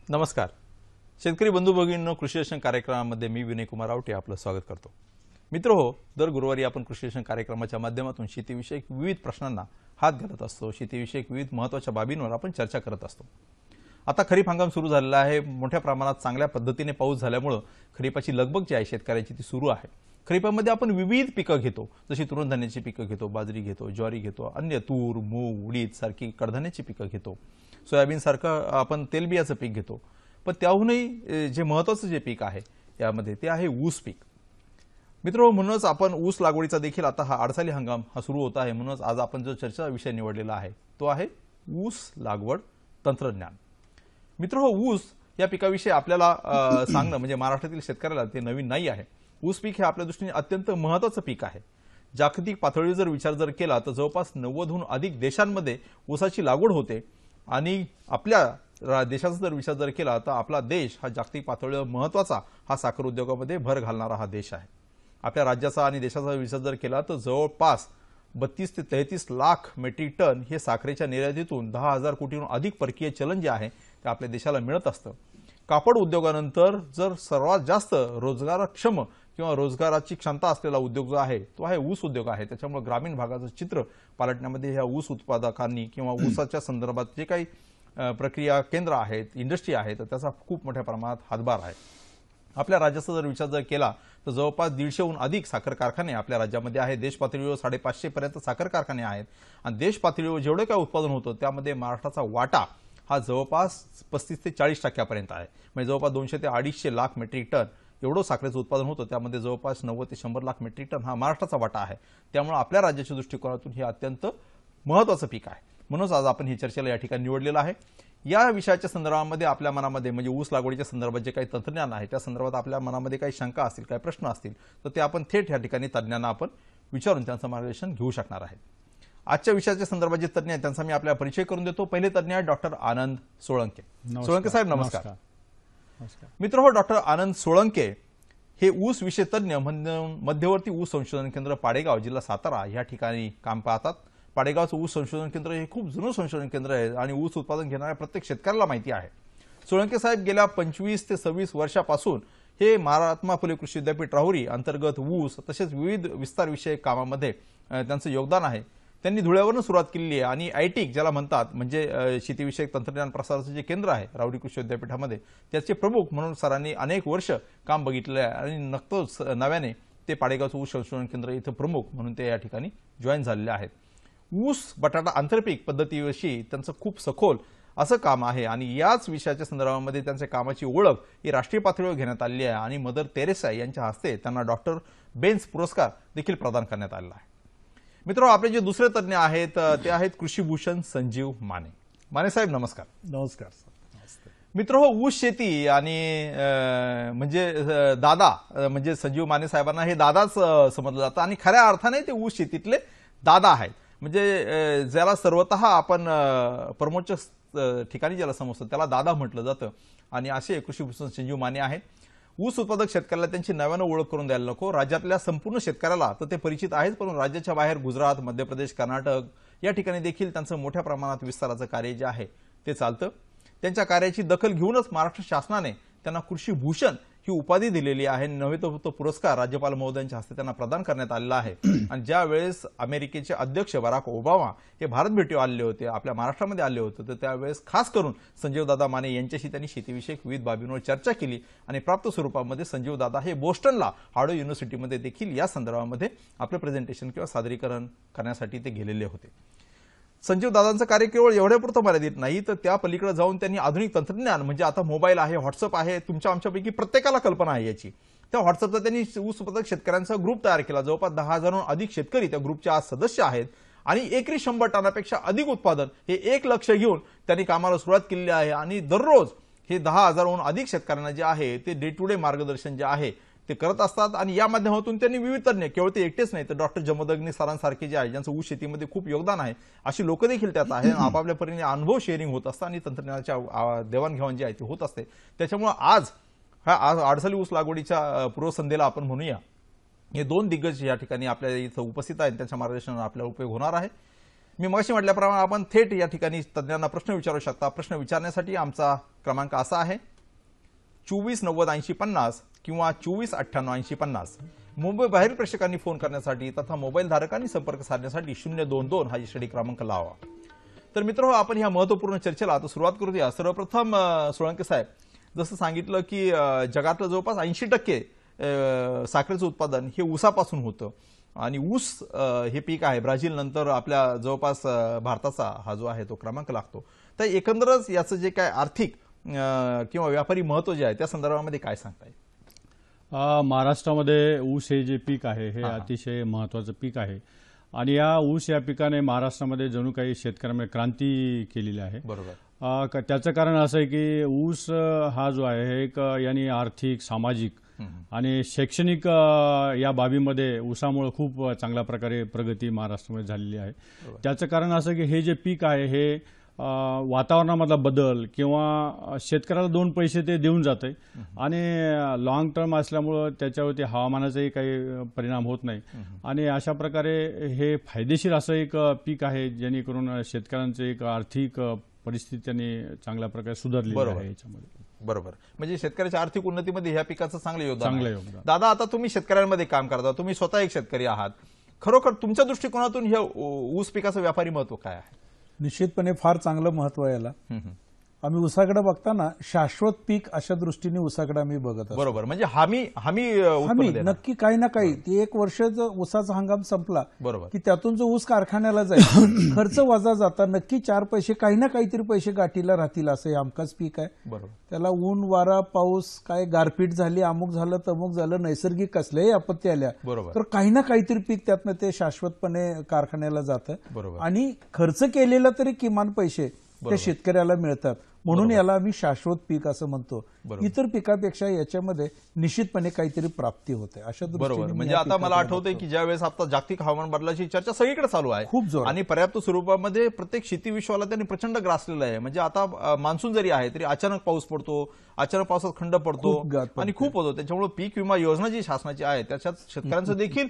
नमस्कार. शेतकरी बंधू भगिनींनो, कृषी दर्शन कार्यक्रमामध्ये मी विनय कुमार आवटे आपलं स्वागत करतो. मित्रहो, दर गुरुवारी आपण कृषी दर्शन कार्यक्रमाच्या माध्यमातून शेतीविषयक विविध प्रश्नांना हात घालत असतो. शेतीविषयक विविध महत्त्वाच्या बाबींवर आपण चर्चा करत असतो. आता खरीप हंगाम सुरू झालेला आहे. मोठ्या प्रमाणात चांगल्या पद्धतीने पाऊस झाल्यामुळे खरीपाची लगबग जी आहे शेतकऱ्यांची ती सुरू आहे. खरीपामध्ये आपण विविध पिकं घेतो, जशी तृणधान्याची पिकं घेतो, बाजरी घेतो, ज्वारी घेतो, अन्य तूर, मूग, उडीद सारखी कडधान्याची पिकं घेतो, सोयाबीन सारखं आपण तेलबियाचं पीक घेतो. पण त्याहूनही जे महत्त्वाचं जे पीक आहे यामध्ये ते आहे ऊस पीक. मित्र, म्हणूनच आपण ऊस लागवडीचा देखील आता हा अडसाली हंगाम हा सुरू होत आहे. म्हणूनच आज आपण जो चर्चा विषय निवडलेला आहे तो आहे ऊस लागवड तंत्रज्ञान. मित्र, ऊस या पिकाविषयी आपल्याला सांगणं म्हणजे महाराष्ट्रातील शेतकऱ्याला ते नवीन नाही आहे. ऊस पीक हे आपल्या दृष्टीने अत्यंत महत्त्वाचं पीक आहे. जागतिक पातळीवर जर विचार केला तर जवळपास 90हून अधिक देशांमध्ये ऊसाची लागवड होते. आणि आपल्या देशाचा जर विचार केला तर आपला देश हा जागतिक पातळीवर महत्त्वाचा हा साखर उद्योगामध्ये भर घालणारा हा देश आहे. आपल्या राज्याचा आणि देशाचा विचार केला तर जवळपास 32 ते 33 लाख मेट्रिक टन हे साखरेच्या निर्यातीतून 10,000 कोटींहून अधिक परकीय चलन जे आहे ते आपल्या देशाला मिळत असतं. कापड उद्योगानंतर जर सर्वात जास्त रोजगारक्षम किंवा रोजगाराची क्षमता असलेला उद्योग जो आहे तो आहे ऊस उद्योग आहे. त्याच्यामुळे ग्रामीण भागाचं चित्र पालटण्यामध्ये ह्या ऊस उत्पादकांनी किंवा ऊसाच्या संदर्भात जे काही प्रक्रिया केंद्र आहेत, इंडस्ट्री आहेत, तर त्याचा खूप मोठ्या प्रमाणात हातभार आहे. आपल्या राज्याचा जर विचार केला तर जवळपास 150हून अधिक साखर कारखाने आपल्या राज्यामध्ये आहेत. देश पातळीवर 550 पर्यंत साखर कारखाने आहेत. आणि देश पातळीवर जेवढे काय उत्पादन होतं त्यामध्ये महाराष्ट्राचा वाटा हा जवळपास 35 ते 40% आहे. म्हणजे जवळपास 200 ते 250 लाख मेट्रिक टन एवढं साखरेचं उत्पादन होतं. त्यामध्ये जवळपास 90 ते 100 लाख मेट्रिक टन हा महाराष्ट्राचा वाटा आहे. त्यामुळे आपल्या राज्याच्या दृष्टिकोनातून हे अत्यंत महत्त्वाचं पीक आहे. म्हणूनच आज आपण ही चर्चेला या ठिकाणी निवडलेलं आहे. या विषयाच्या संदर्भामध्ये आपल्या मनामध्ये म्हणजे ऊस लागवडीच्या संदर्भात जे काही तंत्रज्ञान आहे त्या संदर्भात आपल्या मनामध्ये काही शंका असतील, काही प्रश्न असतील तर ते आपण थेट या ठिकाणी तज्ज्ञांना आपण विचारून त्यांचं मार्गदर्शन घेऊ शकणार आहे. आजच्या विषयाच्या संदर्भात जे तज्ज्ञ आहेत त्यांचा मी आपल्याला परिचय करून देतो. पहिले तज्ज्ञ आहेत डॉक्टर आनंद सोळंके. सोळंके साहेब नमस्कार. मित्र हो, डॉक्टर आनंद सोळंके हे ऊस विषय तज्ज्ञ म्हणून मध्यवर्ती ऊस संशोधन केंद्र पाडेगाव, जिल्हा सातारा या ठिकाणी काम पाहतात. पाडेगावचं ऊस संशोधन केंद्र हे खूप जुनं संशोधन केंद्र आहे आणि ऊस उत्पादन घेणाऱ्या प्रत्येक शेतकऱ्याला माहिती आहे. सोळंके साहेब गेल्या 25 ते 26 वर्षापासून हे महात्मा फुले कृषी विद्यापीठ राहुरी अंतर्गत ऊस तसेच विविध विस्तार विषयक कामामध्ये त्यांचं योगदान आहे. त्यांनी धुळ्यावरून सुरुवात केलेली आहे आणि आयटिक ज्याला म्हणतात म्हणजे शेतीविषयक तंत्रज्ञान प्रसाराचं जे केंद्र आहे राहुरी कृषी विद्यापीठामध्ये त्याचे प्रमुख म्हणून सरांनी अनेक वर्ष काम बघितलेलं आहे. आणि नुकतंच नव्याने ते पाडेगावचं ऊस संशोधन केंद्र इथं प्रमुख म्हणून ते या ठिकाणी जॉईन झालेले आहेत. ऊस बटाटा आंतरपीक पद्धतीविषयी त्यांचं खूप सखोल असं काम आहे आणि याच विषयाच्या संदर्भामध्ये त्यांच्या कामाची ओळख ही राष्ट्रीय पातळीवर घेण्यात आली आहे आणि मदर तेरेसा यांच्या हस्ते त्यांना डॉक्टर बेन्स पुरस्कार देखील प्रदान करण्यात आलेला आहे. मित्रांनो, आपले जे दुसरे तज्ज्ञ आहेत ते आहेत कृषीभूषण संजीव माने. माने साहेब नमस्कार. नमस्कार. मित्र हो, ऊस शेती आणि म्हणजे दादा म्हणजे संजीव माने साहेबांना हे दादाच समजलं जातं आणि खऱ्या अर्थाने ते ऊस शेतीतले दादा आहेत. म्हणजे ज्याला सर्वतः आपण प्रमोच्च ठिकाणी ज्याला समजतो त्याला दादा म्हटलं जातं. आणि असे कृषीभूषण संजीव माने आहेत. ऊस उत्पादक शेतकऱ्याला त्यांची नव्यानं ओळख करून द्यायला नको. राज्यातल्या संपूर्ण शेतकऱ्याला तर ते परिचित आहेत, पण राज्याच्या बाहेर गुजरात, मध्य प्रदेश, कर्नाटक या ठिकाणी देखील त्यांचं मोठ्या प्रमाणात विस्ताराचं कार्य जे आहे ते चालतं. त्यांच्या कार्याची दखल घेऊनच महाराष्ट्र शासनाने त्यांना कृषीभूषण ही उपाधी दिलेली आहे. नव्हे तर तो पुरस्कार राज्यपाल महोदयांच्या हस्ते त्यांना प्रदान करण्यात आलेला आहे. आणि ज्या वेळेस अमेरिकेचे अध्यक्ष बराक ओबामा हे भारत भेटीवर आले होते, आपल्या महाराष्ट्रामध्ये आले होते, तर त्यावेळेस खास करून संजीवदादा माने यांच्याशी त्यांनी शेतीविषयक विविध बाबींवर चर्चा केली आणि प्राप्त स्वरूपामध्ये संजीवदादा हे बोस्टनला हार्वर्ड युनिव्हर्सिटीमध्ये देखील या संदर्भामध्ये आपलं प्रेझेंटेशन किंवा सादरीकरण करण्यासाठी ते गेलेले होते. संजीव दादांचं कार्य केवळ एवढ्यापुरतं मर्यादित नाही, तर त्या पलीकडे जाऊन त्यांनी आधुनिक तंत्रज्ञान म्हणजे आता मोबाईल आहे, व्हॉट्सअप आहे, तुमच्या आमच्यापैकी प्रत्येकाला कल्पना आहे याची. त्या व्हॉट्सअपचा त्यांनी ऊस उत्पादक शेतकऱ्यांचा ग्रुप तयार केला. जवळपास 10,000हून अधिक शेतकरी त्या ग्रुपचे आज सदस्य आहेत आणि एकरी 100 टनापेक्षा अधिक उत्पादन हे 1 लक्ष घेऊन त्यांनी कामाला सुरुवात केलेली आहे. आणि दररोज हे 10,000हून अधिक शेतकऱ्यांना जे आहे ते डे टू डे मार्गदर्शन जे आहे ते करत असतात. आणि या माध्यमातून त्यांनी विविध तज्ञ, केवळ ते एकटेच नाही तर डॉक्टर जमदग्नी सरांसारखे जे आहे ज्यांचं ऊस शेतीमध्ये खूप योगदान आहे अशी लोक देखील त्यात आहे. आपापल्या परीने अनुभव शेअरिंग होत असतं आणि तंत्रज्ञानाच्या देवाणघेवाण जी आहे ती होत असते. त्याच्यामुळे आज अडसाली ऊस लागवडीच्या पूर्वसंध्येला आपण म्हणूया हे दोन दिग्गज या ठिकाणी आपल्या इथं उपस्थित आहेत, त्यांच्या मार्गदर्शनावर आपल्याला उपयोग होणार आहे. मी मगाशी म्हटल्याप्रमाणे आपण थेट या ठिकाणी तज्ज्ञांना प्रश्न विचारू शकता. प्रश्न विचारण्यासाठी आमचा क्रमांक असा आहे 24908050 किंवा 24988050. मुंबई बाहेर प्रेक्षकांनी फोन करण्यासाठी तथा मोबाईल धारकांनी संपर्क साधण्यासाठी 022 हा एसटीडी क्रमांक लावा. तर मित्र, आपण ह्या महत्वपूर्ण चर्चेला आता सुरुवात करूया. सर्वप्रथम सोळंके साहेब, जसं सांगितलं की जगातलं जवळपास 80% साखरेचं उत्पादन हे ऊसापासून होतं आणि ऊस हे पीक आहे. ब्राझील नंतर आपल्या जवळपास भारताचा हा जो आहे तो क्रमांक लागतो. तर एकंदरच याचं जे काय आर्थिक किंवा व्यापारी महत्व जे आहे त्या संदर्भामध्ये काय सांगताय? महाराष्ट्रामध्ये ऊस हे जे पीक आहे हे अतिशय महत्त्वाचं पीक आहे आणि या ऊस या पिकाने महाराष्ट्रामध्ये जणू काही शेतकऱ्यांमध्ये क्रांती केलेली आहे. बरोबर. त्याचं कारण असं आहे की ऊस हा जो आहे हे एक यांनी आर्थिक, सामाजिक आणि शैक्षणिक या बाबीमध्ये ऊसामुळे खूप चांगल्या प्रकारे प्रगती महाराष्ट्रामध्ये झालेली आहे. त्याचं कारण असं की हे जे पीक आहे हे वातावरणामधला बदल किंवा शेतकऱ्याला 2 पैसे ते देऊन जाते आणि लॉंग टर्म असल्यामुळं त्याच्यावरती हवामानाचाही काही परिणाम होत नाही आणि अशा प्रकारे हे फायदेशीर असं एक पीक आहे जेणेकरून शेतकऱ्यांचं एक आर्थिक परिस्थिती त्यांनी चांगल्या प्रकारे सुधारली आहे याच्यामध्ये. बरोबर. म्हणजे शेतकऱ्याच्या आर्थिक उन्नतीमध्ये ह्या पिकाचं चांगलं योगदान. दादा, आता तुम्ही शेतकऱ्यांमध्ये काम करता, तुम्ही स्वतः एक शेतकरी आहात. खरोखर तुमच्या दृष्टिकोनातून हे ऊस पिकाचं व्यापारी महत्व काय आहे? निश्चितपणे फार चांगलं महत्व आहे याला. आम्ही ऊसाकडे बघताना शाश्वत पीक अशा दृष्टीने ऊसाकडे आम्ही बघत असतो. बरोबर. म्हणजे हमी नक्की काही ना काही ती एक वर्ष जर ऊसाचा हंगाम संपला बरोबर की त्यातून जो ऊस कारखान्याला जाईल खर्च वजा जाता नक्की 4 पैसे काही ना काहीतरी पैसे गाठीला राहतील असं हे आमकाच पीक आहे. बरोबर. त्याला ऊन, वारा, पाऊस, काय गारपीट झाली, अमुक झालं, तमुक झालं, नैसर्गिक कसल्याही आपत्ती आल्या बरोबर तर काही ना काहीतरी पीक त्यातनं ते शाश्वतपणे कारखान्याला जातं बरोबर आणि खर्च केलेला तरी किमान पैसे त्या शेतकऱ्याला मिळतात. म्हणून याला आम्ही शाश्वत पीक असं म्हणतो. इतर पिकापेक्षा याच्यामध्ये निश्चितपणे काहीतरी प्राप्ती होते अशा बरोबर. म्हणजे आता मला आठवतंय की ज्यावेळेस आता जागतिक हवामान बदलाची चर्चा सगळीकडे चालू आहे खूप जोर आणि पर्याप्त स्वरूपामध्ये प्रत्येक शेती विश्वाला त्यांनी प्रचंड ग्रासलेलं आहे. म्हणजे आता मान्सून जरी आहे तरी अचानक पाऊस पडतो, अचानक पावसात खंड पडतो आणि खूप होतो. त्याच्यामुळे पीक विमा योजना जी शासनाची आहे त्याच्यात शेतकऱ्यांचं देखील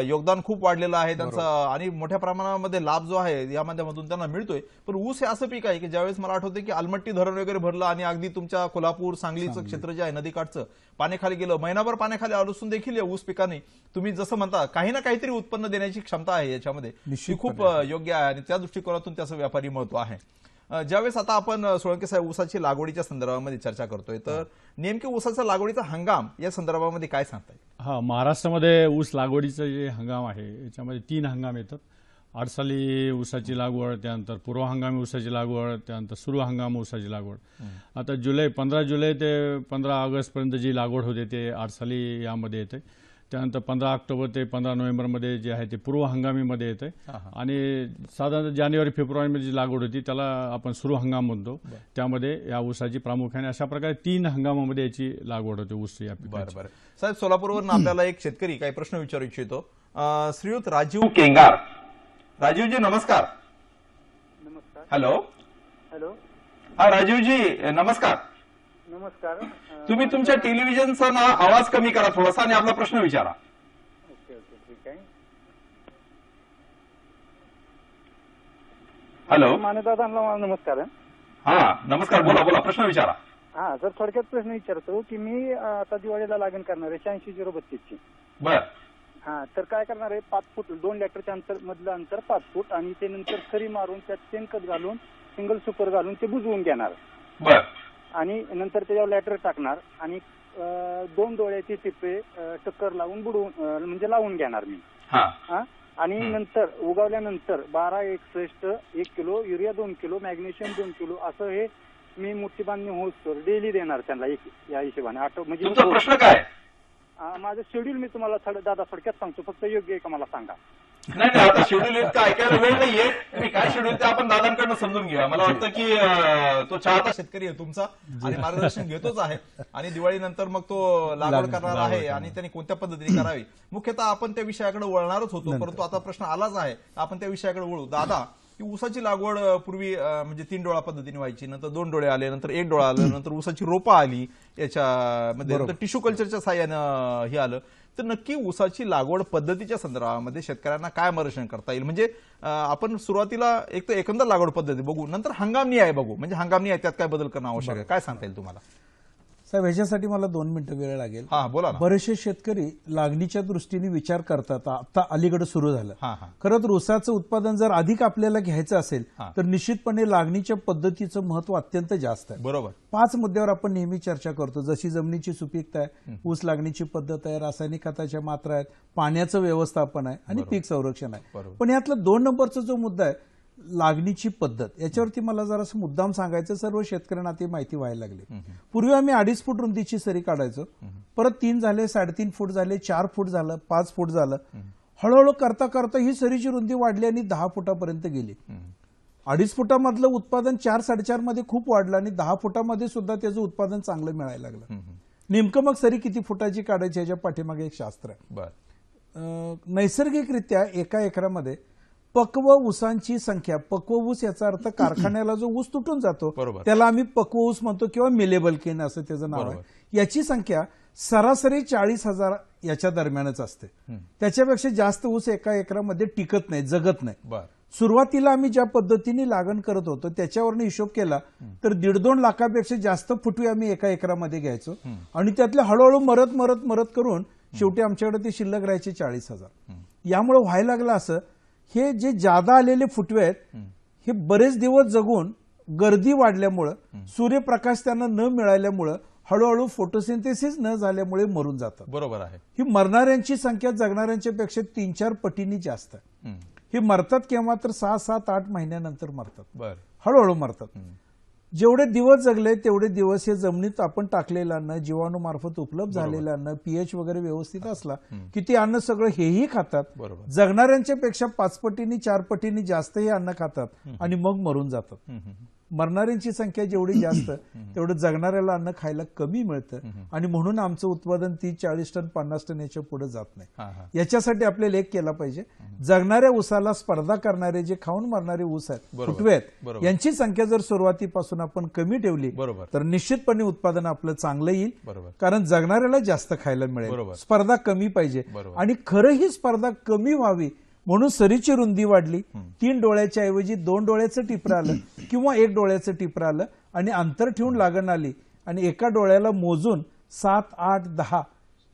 योगदान खूप वाढलेलं आहे त्यांचा आणि मोठ्या प्रमाणामध्ये लाभ जो आहे या माध्यमातून त्यांना मिळतोय. पण ऊस हे असं पीक आहे की ज्यावेळेस मला आठवतं की आलमट्टी धरण वगैरे भरलं आणि अगदी तुमच्या कोल्हापूर, सांगलीचं क्षेत्र जे आहे नदीकाठचं पाण्याखाली गेलं, महिनाभर पाण्याखाली असून देखील या ऊस पिकाने तुम्ही जसं म्हणता काही ना काहीतरी उत्पन्न देण्याची क्षमता आहे याच्यामध्ये, ती खूप योग्य आहे आणि त्या दृष्टिकोनातून त्याचं व्यापारी महत्व आहे. ज्यावेळेस आता आपण सोळंके साहेब ऊसाची लागवडीच्या संदर्भामध्ये चर्चा करतोय तर नेमके ऊसाचा लागवडीचा हंगाम या संदर्भामध्ये काय सांगताय? महाराष्ट्रामध्ये ऊस लागवडीचं जे हंगाम आहे याच्यामध्ये 3 हंगाम येतात. आडसाली ऊसाची लागवड, त्यानंतर पूर्व हंगामी ऊसाची लागवड, त्यानंतर सुरू हंगाम ऊसाची लागवड. आता 15 जुलै ते 15 ऑगस्ट पर्यंत जी लागवड होते ते आडसाली यामध्ये येते. त्यानंतर 15 ऑक्टोबर ते 15 नोव्हेंबरमध्ये जे आहे ते पूर्व हंगामीमध्ये येते आणि साधारण जानेवारी फेब्रुवारीमध्ये जी लागवड होती त्याला आपण सुरू हंगाम म्हणतो. त्यामध्ये या ऊसाची प्रामुख्याने अशा प्रकारे 3 हंगामामध्ये याची लागवड होते ऊस या पिकाची. बरं. साहेब, सोलापूरवरून आपल्याला एक शेतकरी काही प्रश्न विचारू इच्छितो. श्रीयुत राजीव केंगार. राजीवजी नमस्कार. नमस्कार. हॅलो. हॅलो. हा राजीवजी नमस्कार. नमस्कार. तुम्ही तुमच्या टेलिव्हिजनचा ना आवाज कमी करा थोडासा आणि आपला प्रश्न विचारा. ओके ओके ठीक आहे. हॅलो. मानेदादांना नमस्कार. हा नमस्कार, बोला प्रश्न विचारा. हा सर, थोडक्यात प्रश्न विचारतो की मी आता दिवाळीला लागण करणार आहे 86-032 ची. बर. हा तर काय करणार आहे 5 फूट 2 लेटरच्या अंतर मधलं अंतर 5 फूट आणि ते नंतर खरी मारून त्यात शेणखत घालून सिंगल सुपर घालून ते बुजवून घेणार. बर. आणि नंतर त्याच्यावर लॅटर टाकणार आणि 2 डोळ्याचे टिपे टक्कर लावून बुडवून म्हणजे लावून घेणार मी. हा. आणि नंतर उगवल्यानंतर 12-61 1 kilo, urea 2 kilo, magnesium 2 kilo असं हे मी मुठी बांधणी होतो डेली देणार त्यांना या हिशोबाने. म्हणजे तुमचा प्रश्न काय? माझं शेड्यूल मी तुम्हाला दादा थोडक्यात सांगतो, फक्त योग्य आहे का मला सांगा. नाही आता शेड्यूल इतकं ऐकायला वेळ नाहीये. मी काय शेड्यूल ते आपण दादांकडनं समजून घेऊया. मला वाटतं की तो चाहता शेतकरी आहे तुमचा आणि मार्गदर्शन घेतोच आहे आणि दिवाळीनंतर मग तो लागवड करणार आहे आणि त्यांनी कोणत्या पद्धतीने करावी मुख्यतः आपण त्या विषयाकडे वळणारच होतो. परंतु आता प्रश्न आलाच आहे, आपण त्या विषयाकडे वळू. दादा, की ऊसाची लागवड पूर्वी म्हणजे 3 डोळा पद्धतीने व्हायची, नंतर 2 डोळे आले, नंतर 1 डोळा आलं, नंतर ऊसाची रोपं आली याच्यामध्ये, नंतर टिश्यू कल्चरच्या साह्यानं हे आलं. तर नक्की ऊसाची लागवड पद्धतीच्या संदर्भामध्ये शेतकऱ्यांना काय मार्गदर्शन करता येईल? म्हणजे आपण सुरुवातीला एक तर एकंदर लागवड पद्धती बघू, नंतर हंगामनी आहे बघू, म्हणजे हंगामनी आहे त्यात काय बदल करणं आवश्यक आहे, काय सांगता येईल तुम्हाला? साहेब ह्याच्यासाठी मला 2 मिनिटं वेळ लागेल. हा बोला ना. बरेचसे शेतकरी लागणीच्या दृष्टीने विचार करतात. आता अलीकडे सुरू झालं. हा हा खरं तर ऊसाचं उत्पादन जर अधिक आपल्याला घ्यायचं असेल हा. तर निश्चितपणे लागणीच्या पद्धतीचं महत्व अत्यंत जास्त आहे. बरोबर. 5 मुद्द्यावर आपण नेहमी चर्चा करतो, जशी जमिनीची सुपीकता आहे, ऊस लागणीची पद्धत आहे, रासायनिक खताच्या मात्रा आहेत, पाण्याचं व्यवस्थापन आहे आणि पीक संरक्षण आहे. बरोबर. पण यातला 2 नंबरचा जो मुद्दा आहे लागणीची पद्धत, याच्यावरती मला जरासं मुद्दाम सांगायचं. सर्व शेतकऱ्यांना ती माहिती व्हायला लागली. पूर्वी आम्ही 2.5 फूट रुंदीची सरी काढायचो, परत 3 झाले, 3.5 फूट झाले, 4 फूट झालं, 5 फूट झालं. हळूहळू करता करता ही सरीची रुंदी वाढली आणि 10 फुटापर्यंत गेली. 2.5 फुटामधलं उत्पादन 4-4.5 मध्ये खूप वाढलं आणि 10 फुटामध्ये सुद्धा त्याचं उत्पादन चांगलं मिळायला लागलं. नेमकं मग सरी किती फुटाची काढायची याच्या पाठीमागे एक शास्त्र आहे. नैसर्गिकरित्या एका एकरामध्ये पक्व ऊसांची संख्या, पक्व ऊस याचा अर्थ कारखान्याला जो ऊस तुटून जातो बरोबर. त्याला आम्ही पक्व ऊस म्हणतो किंवा मिलेबल केन असं त्याचं नाव आहे. याची संख्या सरासरी 40,000 याच्या दरम्यानच असते. त्याच्यापेक्षा जास्त ऊस एका एकरामध्ये टिकत नाही, जगत नाही. सुरुवातीला आम्ही ज्या पद्धतीने लागण करत होतो त्याच्यावरनं हिशोब केला तर 1.5-2 लाखापेक्षा जास्त फुटवे आम्ही एका एकरामध्ये घ्यायचो आणि त्यातले हळूहळू मरत मरत मरत करून शेवटी आमच्याकडे ते शिल्लक राहायचे 40,000. यामुळे व्हायला लागलं असं, हे जे जादा आलेले फुटवे आहेत हे बरेच दिवस जगून गर्दी वाढल्यामुळं, सूर्यप्रकाश त्यांना न मिळाल्यामुळं, हळूहळू फोटोसिंथेसिस न झाल्यामुळे मरून जातात. बरोबर आहे. ही मरणाऱ्यांची संख्या जगणाऱ्यांच्या पेक्षा 3-4 पटींनी जास्त आहे. हे मरतात केव्हा तर 6-7-8 महिन्यानंतर मरतात, हळूहळू मरतात. जेवढे दिवस जगले तेवढे दिवस हे जमिनीत आपण टाकलेलं अन्न, जीवाणूमार्फत उपलब्ध झालेलं अन्न, पीएच वगैरे व्यवस्थित असला की ते अन्न सगळं हेही खातात. जगणाऱ्यांच्या पेक्षा 5 पटींनी 4 पटींनी जास्त हे अन्न खातात आणि मग मरून जातात. मरणाऱ्यांची संख्या जेवढी जास्त तेवढं जगणाऱ्याला अन्न खायला कमी मिळतं आणि म्हणून आमचं उत्पादन 30-40 टन 50 टन याच्या पुढे जात नाही. याच्यासाठी आपल्याला एक केला पाहिजे, जगणाऱ्या ऊसाला स्पर्धा करणारे जे खाऊन मरणारे ऊस आहेत, फुटवे आहेत, यांची संख्या जर सुरुवातीपासून आपण कमी ठेवली तर निश्चितपणे उत्पादन आपलं चांगलं येईल. कारण जगणाऱ्याला जास्त खायला मिळेल. स्पर्धा कमी पाहिजे आणि खरं ही स्पर्धा कमी व्हावी म्हणून सरीची रुंदी वाढली. 3 डोळ्याच्या ऐवजी 2 डोळ्याचं टिपरं आलं किंवा 1 डोळ्याचं टिपरं आलं आणि अंतर ठेवून लागण आली आणि एका डोळ्याला मोजून 7, 8, 10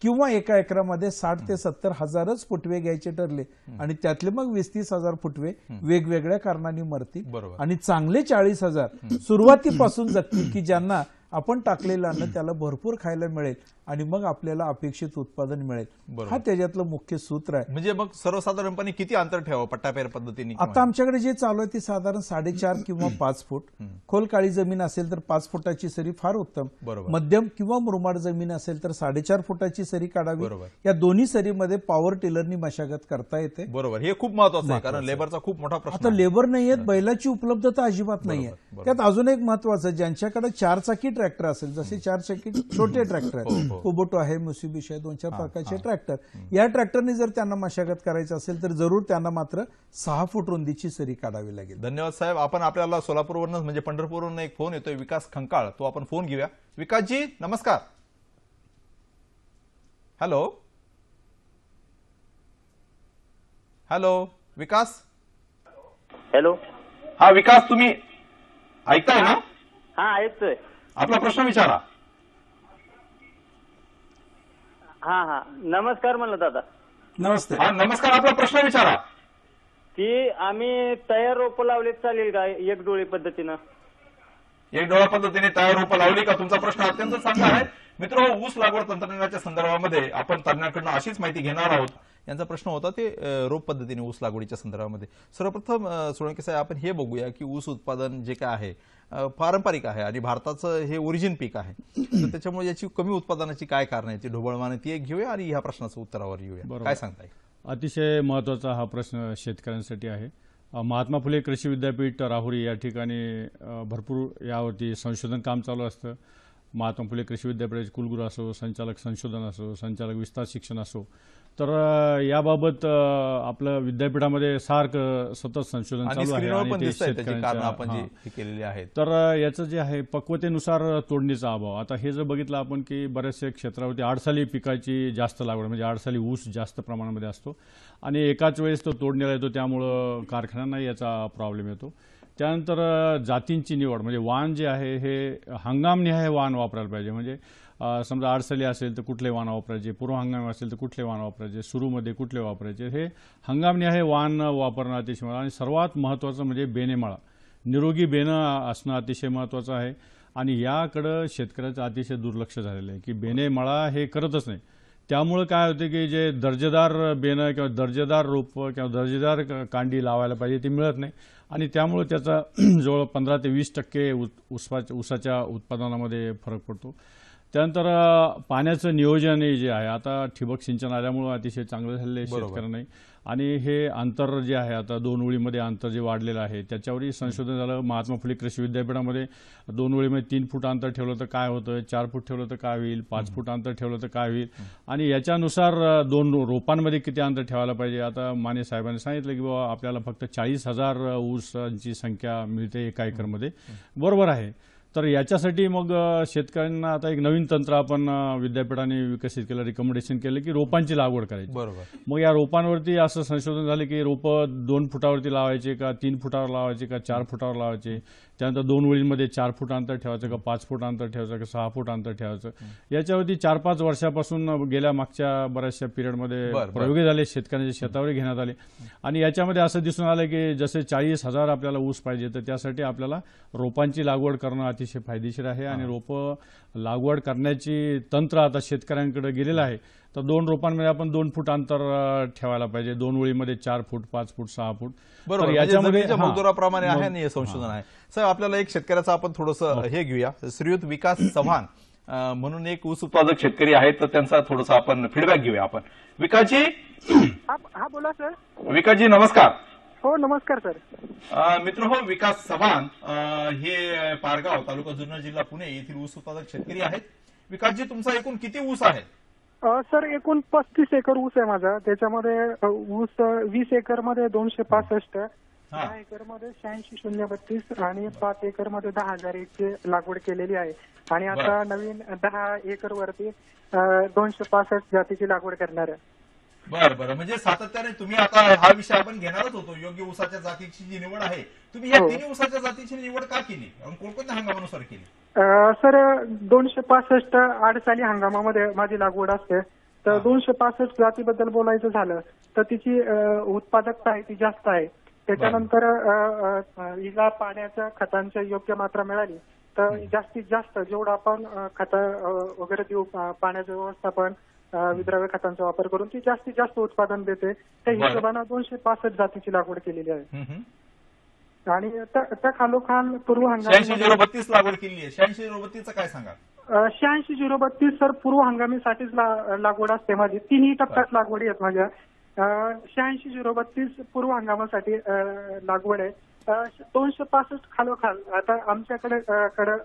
किंवा एका एकरामध्ये 60 ते 70 हजारच फुटवे घ्यायचे ठरले आणि त्यातले मग 20-30 हजार फुटवे वेगवेगळ्या कारणांनी मरतील आणि चांगले 40,000 सुरुवातीपासून जगतील की ज्यांना आपण टाकलेलं अन्न त्याला भरपूर खायला मिळेल आणि मग आपल्याला अपेक्षित उत्पादन मिळेल. हा त्याच्यातलं मुख्य सूत्र आहे. म्हणजे मग सर्वसाधारणपणे किती अंतर ठेवावं पट्टापेर पद्धतीने? आता आमच्याकडे जे चालू आहे ती साधारण 4.5 किंवा 5 फूट. खोल काळी जमीन असेल तर 5 फुटाची सरी फार उत्तम. मध्यम किंवा मुरमाड जमीन असेल तर 4.5 फुटाची सरी काढावी. या दोन्ही सरीमध्ये पॉवर टिलरनी मशागत करता येते. बरोबर. हे खूप महत्वाचं आहे कारण लेबरचा खूप मोठा प्रश्न. आता लेबर नाहीयेत, बैलाची उपलब्धता अजिबात नाहीये. त्यात अजून एक महत्वाचं, ज्यांच्याकडे 4 चाकी ट्रॅक्टर असेल, जसे 4 चाकी छोटे ट्रॅक्टर आहेत, कुबोटो आहे, मित्सुबिशी आहे, 2-4 प्रकारचे ट्रॅक्टर, या ट्रॅक्टरने जर त्यांना मशागत करायची असेल तर जरूर त्यांना मात्र 6 फूट रुंदीची सरी काढावी लागेल. धन्यवाद साहेब. आपण आपल्याला सोलापूरवरून म्हणजे पंढरपूरवरून एक फोन येतोय, विकास खंकाळ, तो आपण फोन घेऊया. विकासजी नमस्कार. हॅलो हॅलो विकास. हॅलो. हा विकास, तुम्ही ऐकताय ना? हा ऐकतोय. आपला प्रश्न विचारा. हा नमस्कार म्हणलं दादा. नमस्ते. हा नमस्कार, आपला प्रश्न विचारा. की आम्ही तयार रोप लावलेत चालेल का एक डोळी पद्धतीनं? एक डोळा पद्धतीने तयार रोपं लावली का? तुमचा प्रश्न अत्यंत चांगला आहे. मित्र, ऊस लागवड तंत्रज्ञानाच्या संदर्भामध्ये आपण तज्ञांकडून अशीच माहिती घेणार आहोत. यांचा प्रश्न होता ते रोप पद्धतीने ऊस लागवडीच्या संदर्भामध्ये. सर्वप्रथम सोळंके साहेब, आपण हे बघूया की ऊस उत्पादन जे काय आहे पारंपरिक आहे आणि भारताचं हे ओरिजिन पीक आहे, तर त्याच्यामुळे याची कमी उत्पादनाची काय कारण आहे ती ढोबळमाने ती एक घेऊया आणि ह्या प्रश्नाचं उत्तरावर येऊया. काय सांगताय? अतिशय महत्त्वाचा हा प्रश्न शेतकऱ्यांसाठी आहे. महात्मा फुले कृषी विद्यापीठ राहुरी या ठिकाणी भरपूर यावरती संशोधन काम चालू असतं. महात्मा फुले कृषी विद्यापीठाचे कुलगुरू असो, संचालक संशोधन असो, संचालक विस्तार शिक्षण असो, तर याबाबत आपलं विद्यापीठामध्ये सारखं सतत संशोधन आणि चालू आहे स्क्रीनवर पण ते दिसतंय त्याची कारण शेतकऱ्यांच्या- आपण जी हां. हे केलेली आहेत. तर याचं जे आहे पक्वतेनुसार तोडणीचा अभाव. आता हे जर बघितलं आपण की बऱ्याचशा क्षेत्रावरती आडसाली पिकाची जास्त लागवड, म्हणजे आडसाली ऊस जास्त प्रमाणामध्ये असतो आणि एकाच वेळेस तो तोडणीला येतो, त्यामुळं कारखान्यांना याचा प्रॉब्लेम येतो. त्यानंतर जातींची निवड, म्हणजे वाण जे आहे हे हंगामनिहाय वाण वापरायला पाहिजे. म्हणजे समजा आडसाली असेल तर कुठले वाण वापरायचे, पूर्व हंगामी असेल तर कुठले वाण वापरायचे, सुरूमध्ये कुठले वापरायचे, हे हंगामनिहाय वाण वापरणं अतिशय महत्त्वाचं. आणि सर्वात महत्त्वाचं म्हणजे बेनेमाळा, निरोगी बेणं असणं अतिशय महत्त्वाचं आहे. आणि याकडं शेतकऱ्याचं अतिशय दुर्लक्ष झालेलं आहे की बेनेमाळा हे करतच नाही. त्यामुळं काय होते की जे दर्जेदार बेणं किंवा दर्जेदार रोपं किंवा दर्जेदार कांडी लावायला पाहिजे ती मिळत नाही आणि त्यामुळं त्याचा जवळ 15 ते 20% ऊसाच्या उत्पादनामध्ये फरक पडतो. त्यानंतर पाण्याचं नियोजन जे आहे, आता ठिबक सिंचन आल्यामुळं अतिशय चांगलं झालेलं आहे शेतकऱ्यांना. आणि हे अंतर जे आहे, आता 2 ओळीमध्ये अंतर जे वाढलेलं आहे त्याच्यावरही संशोधन झालं. महात्मा फुले कृषी विद्यापीठामध्ये 2 ओळीमध्ये 3 फूट अंतर ठेवलं तर काय होतं, 4 फूट ठेवलं तर काय होईल, 5 फूट अंतर ठेवलं तर काय होईल, आणि याच्यानुसार 2 रोपांमध्ये किती अंतर ठेवायला पाहिजे. आता माने साहेबांनी सांगितलं की बाबा आपल्याला फक्त 40,000 ऊसांची संख्या मिळते एका एकरमध्ये. बरोबर आहे. तर याच्यासाठी मग शेतकऱ्यांना आता एक नवीन तंत्र आपण विद्यापीठाने विकसित केलं, रिकमेंडेशन केलं की रोपांची लागवड करायची. बरोबर. मग या रोपांवरती असं संशोधन झालं की रोपं 2 फुटावरती लावायचे का 3 फुटावर लावायचे का 4 फुटावर लावायचे. त्यानंतर 2 ओळींमध्ये 4 फूट अंतर ठेवायचं का 5 फूट अंतर ठेवायचं का 6 फूट अंतर ठेवायचं. याच्यावरती 4-5 वर्षापासून गेल्या मागच्या बऱ्याचशा पिरियडमध्ये प्रयोग झाले, शेतकऱ्यांच्या शेतावर घेण्यात आले. आणि याच्यामध्ये असं दिसून आलं की जसे 40,000 आपल्याला ऊस पाहिजे तर त्यासाठी आपल्याला रोपांची लागवड करणं अतिशय फायदेशीर आहे. आणि रोपं लागवड करण्याची तंत्र आता शेतकऱ्यांकडे गेलेलं आहे. तर 2 रोपांमध्ये आपण 2 फूट अंतर ठेवायला पाहिजे, 2 ओळीमध्ये 4 फूट, 5 फूट, 6 फूट. बरोबर. जमिनीच्या मजदुराप्रमाणे आहे आणि हे संशोधन आहे. साहेब, आपल्याला एक शेतकऱ्याचं आपण थोडंसं हे घेऊया. श्रीयुत विकास चव्हाण म्हणून एक ऊस उत्पादक शेतकरी आहेत, तर त्यांचा थोडासा आपण फीडबॅक घेऊया. आपण विकासजी. हा बोला सर. विकासजी नमस्कार. हो नमस्कार सर. मित्र हो, विकास चव्हाण हे पारगाव, तालुका जुन्नर, जिल्हा पुणे येथील ऊस उत्पादक शेतकरी आहेत. विकासजी, तुमचा एकूण किती ऊस आहे? सर एकूण 35 एकर ऊस आहे माझा. त्याच्यामध्ये ऊस 20 एकर मध्ये 265, 10 एकर मध्ये 86,032 आणि 5 एकर मध्ये 10,001 ची लागवड केलेली आहे. आणि आता नवीन 10 एकर वरती 265 जातीची लागवड करणार आहे. बरं. म्हणजे सातत्याने तुम्ही आता हा विषय आपण घेणारच होतो, योग्य ऊसाच्या जातीची जी निवड आहे, तुम्ही या 3 ऊसाच्या जातीची निवड का केली आणि कोणकोणत्या हंगामानुसार केली? सर 265 आडसाली हंगामामध्ये माझी लागवड असते. तर 265 जातीबद्दल बोलायचं झालं तर तिची उत्पादकता आहे ती जास्त आहे. त्याच्यानंतर हिला पाण्याच्या खतांची योग्य मात्रा मिळाली तर जास्तीत जास्त जेवढं आपण खतं वगैरे देऊ, पाण्याचं व्यवस्थापन, विद्राव्य खतांचा वापर करून ती जास्तीत जास्त उत्पादन देते. त्या हिशोबानं 265 जातीची लागवड केलेली आहे. आणि त्या खालोखाल पूर्व हंगामी 86,032 लागवड केली आहे. 86,032 काय सांगा? 86,032 सर पूर्व हंगामीसाठीच लागवड असते माझी. 3 टप्प्यात लागवडी आहेत माझ्या. 86,032 पूर्व हंगामासाठी लागवड आहे. 265 खालोखाल आता आमच्याकडे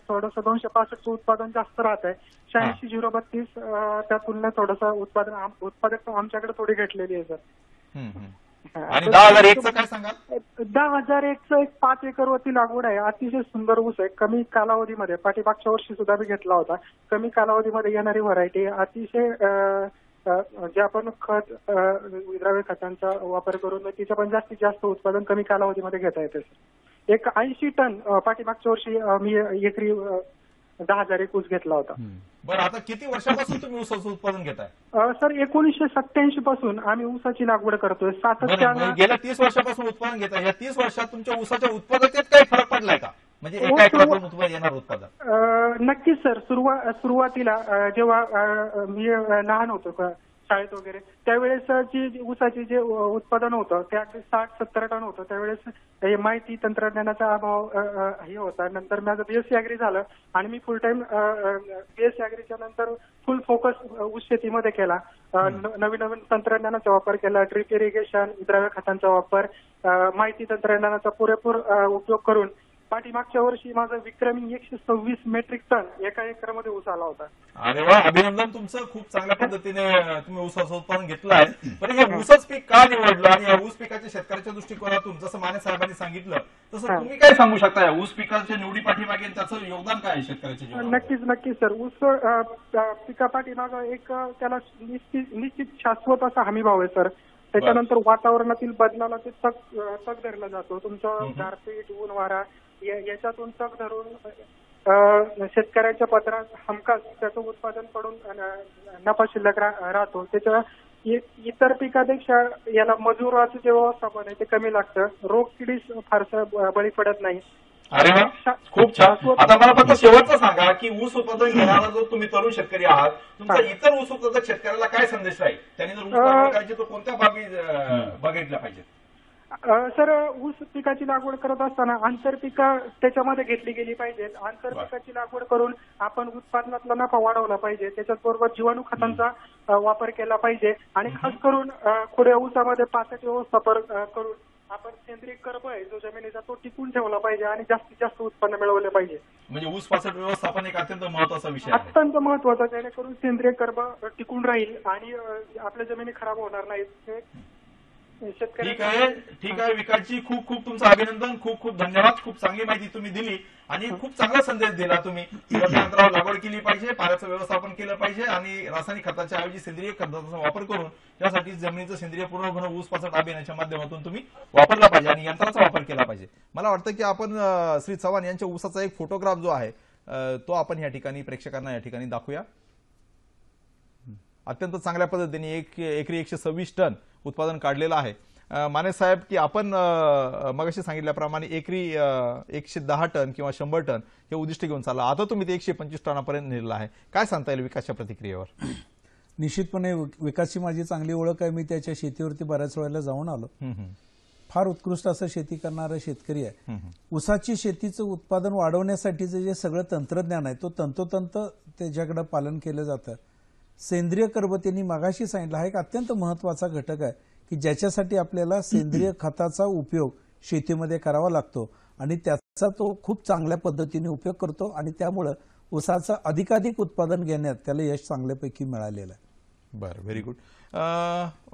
थोडंसं 265 उत्पादन जास्त राहत आहे. 86,032 त्या तुलनेत थोडंसं उत्पादक आमच्याकडे थोडी घटलेली आहे सर. आणि 10,001 काय सांगा? 10,001 एक 5 एकर वरती लागवड आहे. अतिशय सुंदर ऊस आहे. कमी कालावधीमध्ये, पाठीमागच्या वर्षी सुद्धा मी घेतला होता. कमी कालावधीमध्ये येणारी व्हरायटी, अतिशय जे आपण खत, विद्राव्य खतांचा वापर करून तिचं पण जास्तीत जास्त उत्पादन कमी कालावधीमध्ये घेता येते. एक 80 टन पाठीमागच्या वर्षी मी एकरी 10,001 ऊस घेतला होता. बरं, आता किती वर्षापासून तुम्ही ऊसाचं उत्पादन घेताय? सर 1987 पासून आम्ही ऊसाची लागवड करतोय. सातत्यानं गेल्या 30 वर्षापासून उत्पादन घेताय. या 30 वर्षात तुमच्या ऊसाच्या उत्पादकतेत काही फरक पडलाय का? म्हणजे एका एकरातून येणार उत्पादन? नक्कीच सर. सुरुवातीला जेव्हा मी लहान होतो शाळेत वगैरे, त्यावेळेस जी ऊसाची जे उत्पादन होतं ते अगदी 60-70 टन होतं. त्यावेळेस माहिती तंत्रज्ञानाचा अभाव हे होता. नंतर माझं बीएससी अॅग्री झालं आणि मी फुल टाइम बीएससी अॅग्रीच्या नंतर फुल फोकस ऊस शेतीमध्ये केला. नवीन नवीन तंत्रज्ञानाचा वापर केला, ड्रिप इरिगेशन, विद्राव्य खतांचा वापर, माहिती तंत्रज्ञानाचा पुरेपूर उपयोग करून पाठीमागच्या वर्षी माझा विक्रमी 126 मेट्रिक टन एका एकरमध्ये ऊस आला होता. अरे वा, अभिनंदन तुमचं. खूप चांगल्या पद्धतीने तुम्ही ऊसाचं उत्पादन घेतलं आहे. पण हे ऊसच पीक का निवडलं आणि या ऊस पिकाच्या शेतकऱ्याच्या दृष्टिकोनातून जसं माने साहेबांनी सांगितलं तसं तुम्ही काय सांगू शकता या ऊस पिकाच्या निवडी पाठीमागे आणि त्याचं योगदान काय आहे शेतकऱ्याच्या जीवनामध्ये? नक्कीच सर. ऊस पिकापाठीमागं एक त्याला निश्चित शाश्वत असा हमी भाव आहे सर. त्याच्यानंतर वातावरणातील बदलाला ते तग धरला जातो. तुमचं गारपीट, ऊन, वारा याच्यातून तग धरून शेतकऱ्याच्या पदरात हमखास त्याचं उत्पादन पडून नफा शिल्लक राहतो. त्याच्या इतर पिकापेक्षा याला मजुराचं जे व्यवस्थापन आहे ते कमी लागतं. रोग किडीस फारसं बळी पडत नाही. अरे वा, खूप छान. आता मला फक्त शेवटचं सांगा की ऊस उत्पादन घेणारा जो तुम्ही तरुण शेतकरी आहात, तुमचा इतर ऊस उत्पादक शेतकऱ्याला काय संदेश राहील? त्यांनी जर ऊस लागवड करायची तर कोणत्या बाबी बघितल्या पाहिजेत? सर, ऊस पिकाची लागवड करत असताना आंतरपिकं त्याच्यामध्ये घेतली गेली पाहिजेत. आंतरपिकाची लागवड करून आपण उत्पादनातला नफा वाढवला पाहिजे. त्याच्याचबरोबर जीवाणू खतांचा वापर केला पाहिजे आणि खास करून खुल्या ऊसामध्ये पाण्याचे व्यवस्थापन करून आपण सेंद्रिय कर्ब आहे जो जमिनीचा तो टिकून ठेवला पाहिजे आणि जास्तीत जास्त उत्पन्न मिळवलं पाहिजे. म्हणजे ऊस पाचट व्यवस्थापन एक अत्यंत महत्वाचा विषय आहे. अत्यंत महत्वाचा, जेणेकरून सेंद्रिय कर्ब टिकून राहील आणि आपल्या जमिनी खराब होणार नाहीत. ठीक आहे विकासजी, खूप खूप तुमचं अभिनंदन. खूप खूप धन्यवाद. खूप चांगली माहिती तुम्ही दिली आणि खूप चांगला संदेश दिला तुम्ही. मोठ्या अंतरावर लागवड केली पाहिजे, पाण्याचं व्यवस्थापन केलं पाहिजे आणि रासायनिक खताच्या ऐवजी सेंद्रिय खताचा वापर करून त्यासाठी जमिनीचं सेंद्रिय पूर्ण ऊस पाचट अभियानाच्या माध्यमातून तुम्ही वापरला पाहिजे आणि यंत्राचा वापर केला पाहिजे. मला वाटतं की आपण श्री चव्हाण यांच्या ऊसाचा एक फोटोग्राफ जो आहे तो आपण या ठिकाणी प्रेक्षकांना या ठिकाणी दाखवूया. अत्यंत चांगल्या पद्धतीने एकरी 126 टन उत्पादन काढलेलं आहे. माने साहेब, की आपण मगाशी सांगितल्याप्रमाणे एकरी 110 टन किंवा 100 टन हे उद्दिष्ट घेऊन चालला. आता तुम्ही ते 125 टनापर्यंत नेलेलं आहे. काय सांगता येईल विकासच्या प्रतिक्रियेवर? निश्चितपणे विकासची माझी चांगली ओळख आहे. मी त्याच्या शेतीवरती बऱ्याच वेळेला जाऊन आलो. फार उत्कृष्ट असं शेती करणारा शेतकरी आहे. ऊसाची शेतीचं उत्पादन वाढवण्यासाठीचं जे सगळं तंत्रज्ञान आहे तो तंतोतंत त्याच्याकडे पालन केलं जातं. सेंद्रिय कर्ब त्यांनी मगाशी सांगितलं हा एक अत्यंत महत्वाचा घटक आहे की ज्याच्यासाठी आपल्याला सेंद्रिय खताचा उपयोग शेतीमध्ये करावा लागतो आणि त्याचा तो खूप चांगल्या पद्धतीने उपयोग करतो आणि त्यामुळे ऊसाचं अधिकाधिक उत्पादन घेण्यात त्याला यश चांगल्यापैकी मिळालेलं आहे. बरं, व्हेरी गुड.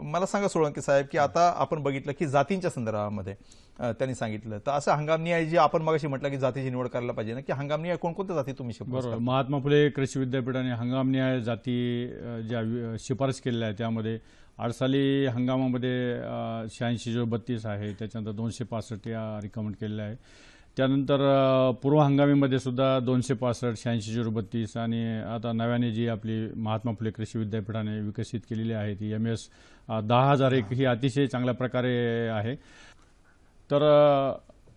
मला सांगा सोळंकी साहेब, की आता आपण बघितलं की जातींच्या संदर्भामध्ये त्यांनी सांगितलं तर असं हंगामनिहाय जे आपण मगाशी म्हटलं की जातीची निवड करायला पाहिजे ना, की हंगामनिहाय कोणकोणत्या जाती तुम्ही शिफारस बरोबर. महात्मा फुले कृषी विद्यापीठाने हंगामनिहाय जाती ज्या शिफारस केलेल्या आहेत त्यामध्ये अडसाली हंगामामध्ये 8632 आहे, त्याच्यानंतर 265 या रिकमेंड केलेल्या आहे. त्यानंतर पूर्व हंगामीमध्ये सुद्धा 265, 8632 आणि आता नव्याने जी आपली महात्मा फुले कृषी विद्यापीठाने विकसित केलेली आहे ती MS 10,001 ही अतिशय चांगल्या प्रकारे आहे. तर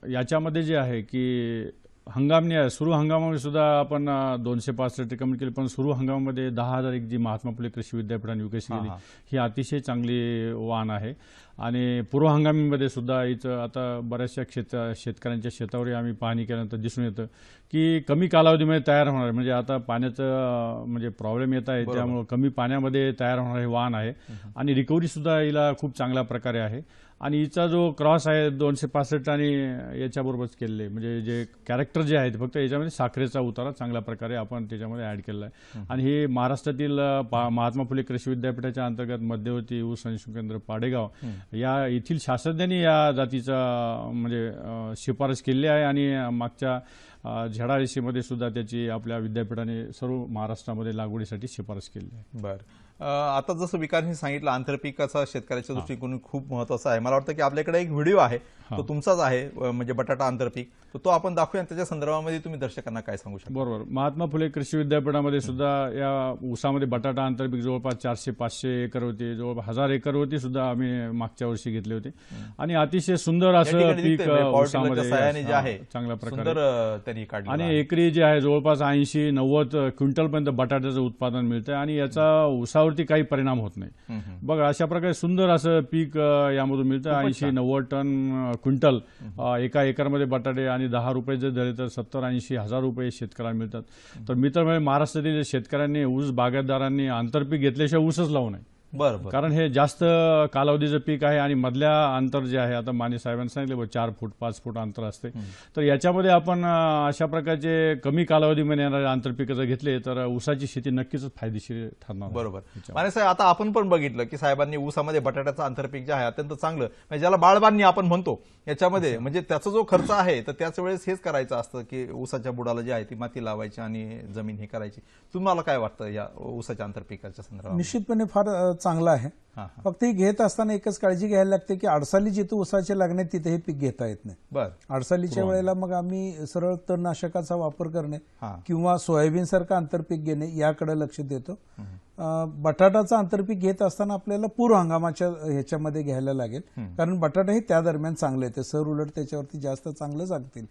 याच्यामध्ये जे आहे की हंगामनिहाय सुरू हंगामामध्ये सुद्धा आपण 265 रिकमेंड केली, पण सुरू हंगामामध्ये 10,001 जी महात्मा फुले कृषी विद्यापीठाने विकसित केली ही अतिशय चांगली वाण आहे. आणि पूर्व हंगामीमध्ये सुद्धा इथं आता बऱ्याचशा शेतकऱ्यांच्या शेतावर आम्ही पाहणी केल्यानंतर दिसून येतं की कमी कालावधीमध्ये तयार होणार, म्हणजे आता पाण्याचं म्हणजे प्रॉब्लेम येत आहे त्यामुळे कमी पाण्यामध्ये तयार होणारे वाण आहे आणि रिकव्हरी सुद्धा हिला खूप चांगल्या प्रकारे आहे. आणि हिचा जो क्रॉस आहे 265 आणि याच्याबरोबरच केलेले म्हणजे जे कॅरेक्टर जे आहेत फक्त याच्यामध्ये साखरेचा उतारा चांगल्या प्रकारे आपण त्याच्यामध्ये ऍड केला आहे. आणि हे महाराष्ट्रातील महात्मा फुले कृषी विद्यापीठाच्या अंतर्गत मध्यवर्ती ऊस संशोधन केंद्र पाडेगाव या येथील शास्त्रज्ञांनी या जातीचा म्हणजे शिफारस केली आहे आणि मागच्या झेडाळीशीमध्ये सुद्धा त्याची आपल्या विद्यापीठाने सर्व महाराष्ट्रामध्ये लागवडीसाठी शिफारस केली आहे. बरं, आता जसं विकासने सांगितलं आंतरपिकाचा शेतकऱ्याच्या दृष्टिकोनातून खूप महत्वाचा आहे. मला वाटतं की आपल्याकडे एक व्हिडिओ आहे तो तुमचाच आहे म्हणजे बटाटा आंतरपीक, तो आपण दाखवूया. त्याच्या संदर्भामध्ये तुम्ही दर्शकांना काय सांगू शकता? बरोबर. महात्मा फुले कृषी विद्यापीठामध्ये सुद्धा या ऊसामध्ये बटाटा आंतरपीक जवळपास 400-500 एकर होते, जवळपास 1000 एकरवरती सुद्धा आम्ही मागच्या वर्षी घेतले होते आणि अतिशय सुंदर असं पीक ऊसामध्ये चांगल्या प्रकारे त्यांनी काढलं आणि एकरी जे आहे जवळपास 80-90 क्विंटलपर्यंत बटाट्याचं उत्पादन मिळतं आणि याचा ऊसावरती काही परिणाम होत नाही. बघा अशा प्रकारे सुंदर असं पीक यामधून मिळतं. 80-90 टन क्विंटल एका एकरमध्ये बटाटे आणि 10 रुपये जर दिले तर 70-80 हजार रुपये शेतकऱ्यांना मिळतात. तर मी तर म्हणजे महाराष्ट्रातील शेतकऱ्यांनी ऊस बागायतदारांनी आंतरपीक घेतल्याशिवाय ऊसच लावू नये. बरं बरं. कारण हे जास्त कालावधीचं पीक आहे आणि मधल्या अंतर जे आहे, आता माने साहेबांनी सांगितलं 4 फूट 5 फूट अंतर असते, तर याच्यामध्ये आपण अशा प्रकारचे कमी कालावधीमध्ये येणारे आंतरपीक जर घेतले तर ऊसाची शेती नक्कीच फायदेशीर ठरणार. बरोबर. माने साहेब, आता आपण पण बघितलं की साहेबांनी ऊसामध्ये बटाट्याचं आंतरपीक जे आहे अत्यंत चांगलं, म्हणजे ज्याला बाळबांनी आपण म्हणतो, याच्यामध्ये म्हणजे त्याचा जो खर्च आहे तर त्याच वेळेस हेच करायचं असतं की ऊसाच्या बुडाला जी आहे ती माती लावायची आणि जमीन हे करायची. तुम्हाला काय वाटतं या ऊसाच्या आंतरपिकाच्या संदर्भात? निश्चितपणे फार चांगलं आहे. फक्त ही घेत असताना एकच काळजी घ्यायला लागते की अडसाली जिथे ऊसाचे लागणे तिथे हे पीक घेता येत नाही. बर. अडसालीच्या वेळेला मग आम्ही सरळ तणनाशकाचा वापर करणे किंवा सोयाबीन सारखं आंतरपीक घेणे याकडे लक्ष देतो. बटाटाचं आंतरपीक घेत असताना आपल्याला पूर्व हंगामाच्या ह्याच्यामध्ये घ्यायला लागेल, कारण बटाटाही त्या दरम्यान चांगले येते, सर उलट त्याच्यावरती जास्त चांगलं जागतील.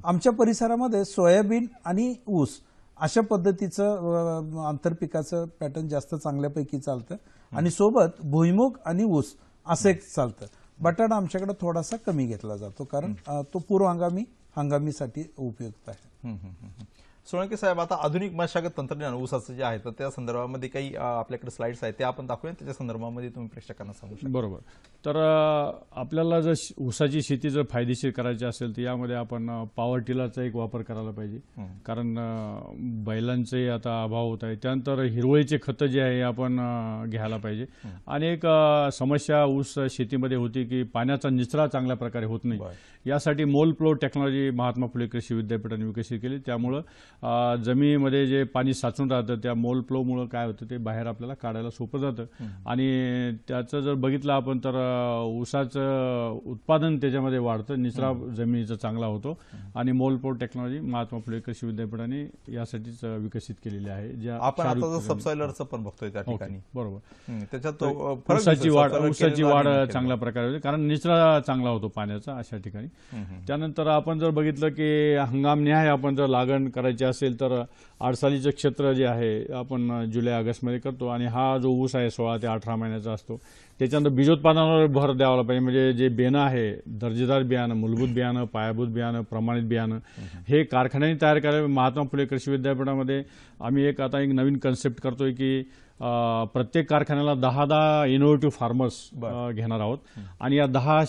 आमच्या परिसरामध्ये सोयाबीन आणि ऊस अशा पद्धतीचं आंतरपिकाचं पॅटर्न जास्त चांगल्यापैकी चालतं आणि सोबत भुईमुग आणि ऊस असं एक चालतं. बटाटा आमच्याकडे थोडासा कमी घेतला जातो कारण तो पूर्व हंगामीसाठी उपयुक्त आहे. सोळंके साहेब, आता आधुनिक मशागत तंत्रज्ञान ऊसाचं जे आहे तर त्या संदर्भामध्ये काही आपल्याकडे स्लाइड्स आहेत, ते आपण दाखवूया. त्याच्या संदर्भामध्ये तुम्ही प्रेक्षकांना सांगू शकता. बरोबर. तर आपल्याला जर ऊसाची शेती जर फायदेशीर करायची असेल तर यामध्ये आपण पॉवर टिलरचा एक वापर करायला पाहिजे, कारण बैलांचे आता अभाव होत आहे. त्यानंतर हिरवळीचे खतं जे आहे आपण घ्यायला पाहिजे. आणि एक समस्या ऊस शेतीमध्ये होती की पाण्याचा निचरा चांगल्या प्रकारे होत नाही. यासाठी मोल फ्लो टेक्नॉलॉजी महात्मा फुले कृषी विद्यापीठाने विकसित केली. त्यामुळं जमिनीमध्ये जे पाणी साचून राहतं त्या मोल फ्लोमुळं काय होतं ते बाहेर आपल्याला काढायला सोपं जातं. आणि त्याचं जर बघितलं आपण तर ऊसाचं उत्पादन त्याच्यामध्ये वाढतं, निचरा जमिनीचा चांगला होतो. आणि मोल फ्लो टेक्नॉलॉजी महात्मा फुले कृषी विद्यापीठाने यासाठीच विकसित केलेली आहे. ज्या आपण आता सबसॉइलरचं पण बघतोय त्या ठिकाणी. बरोबर. त्याच्यात ऊसाची वाढ चांगल्या प्रकारे होते कारण निचरा चांगला होतो पाण्याचा अशा ठिकाणी. त्यानंतर आपण जर बघितलं की हंगामनिहाय आपण जर लागण करायची असेल तर आडसालीचं क्षेत्र जे आहे आपण जुलै ऑगस्टमध्ये करतो आणि हा जो ऊस आहे 16 ते 18 महिन्याचा असतो. त्याच्यानंतर बीजोत्पादनावर भर द्यावा पाहिजे, म्हणजे जे बियाणं आहे दर्जेदार बियाणं, मूलभूत बियाणं, पायाभूत बियाणं, प्रमाणित बियाणं हे कारखान्यांनी तयार करावे. महात्मा फुले कृषी विद्यापीठामध्ये आम्ही आता एक नवीन कन्सेप्ट करतोय की प्रत्येक कारखान्याला 10 इनोव्हेटिव्ह फार्मर्स घेणार आहोत आणि या 10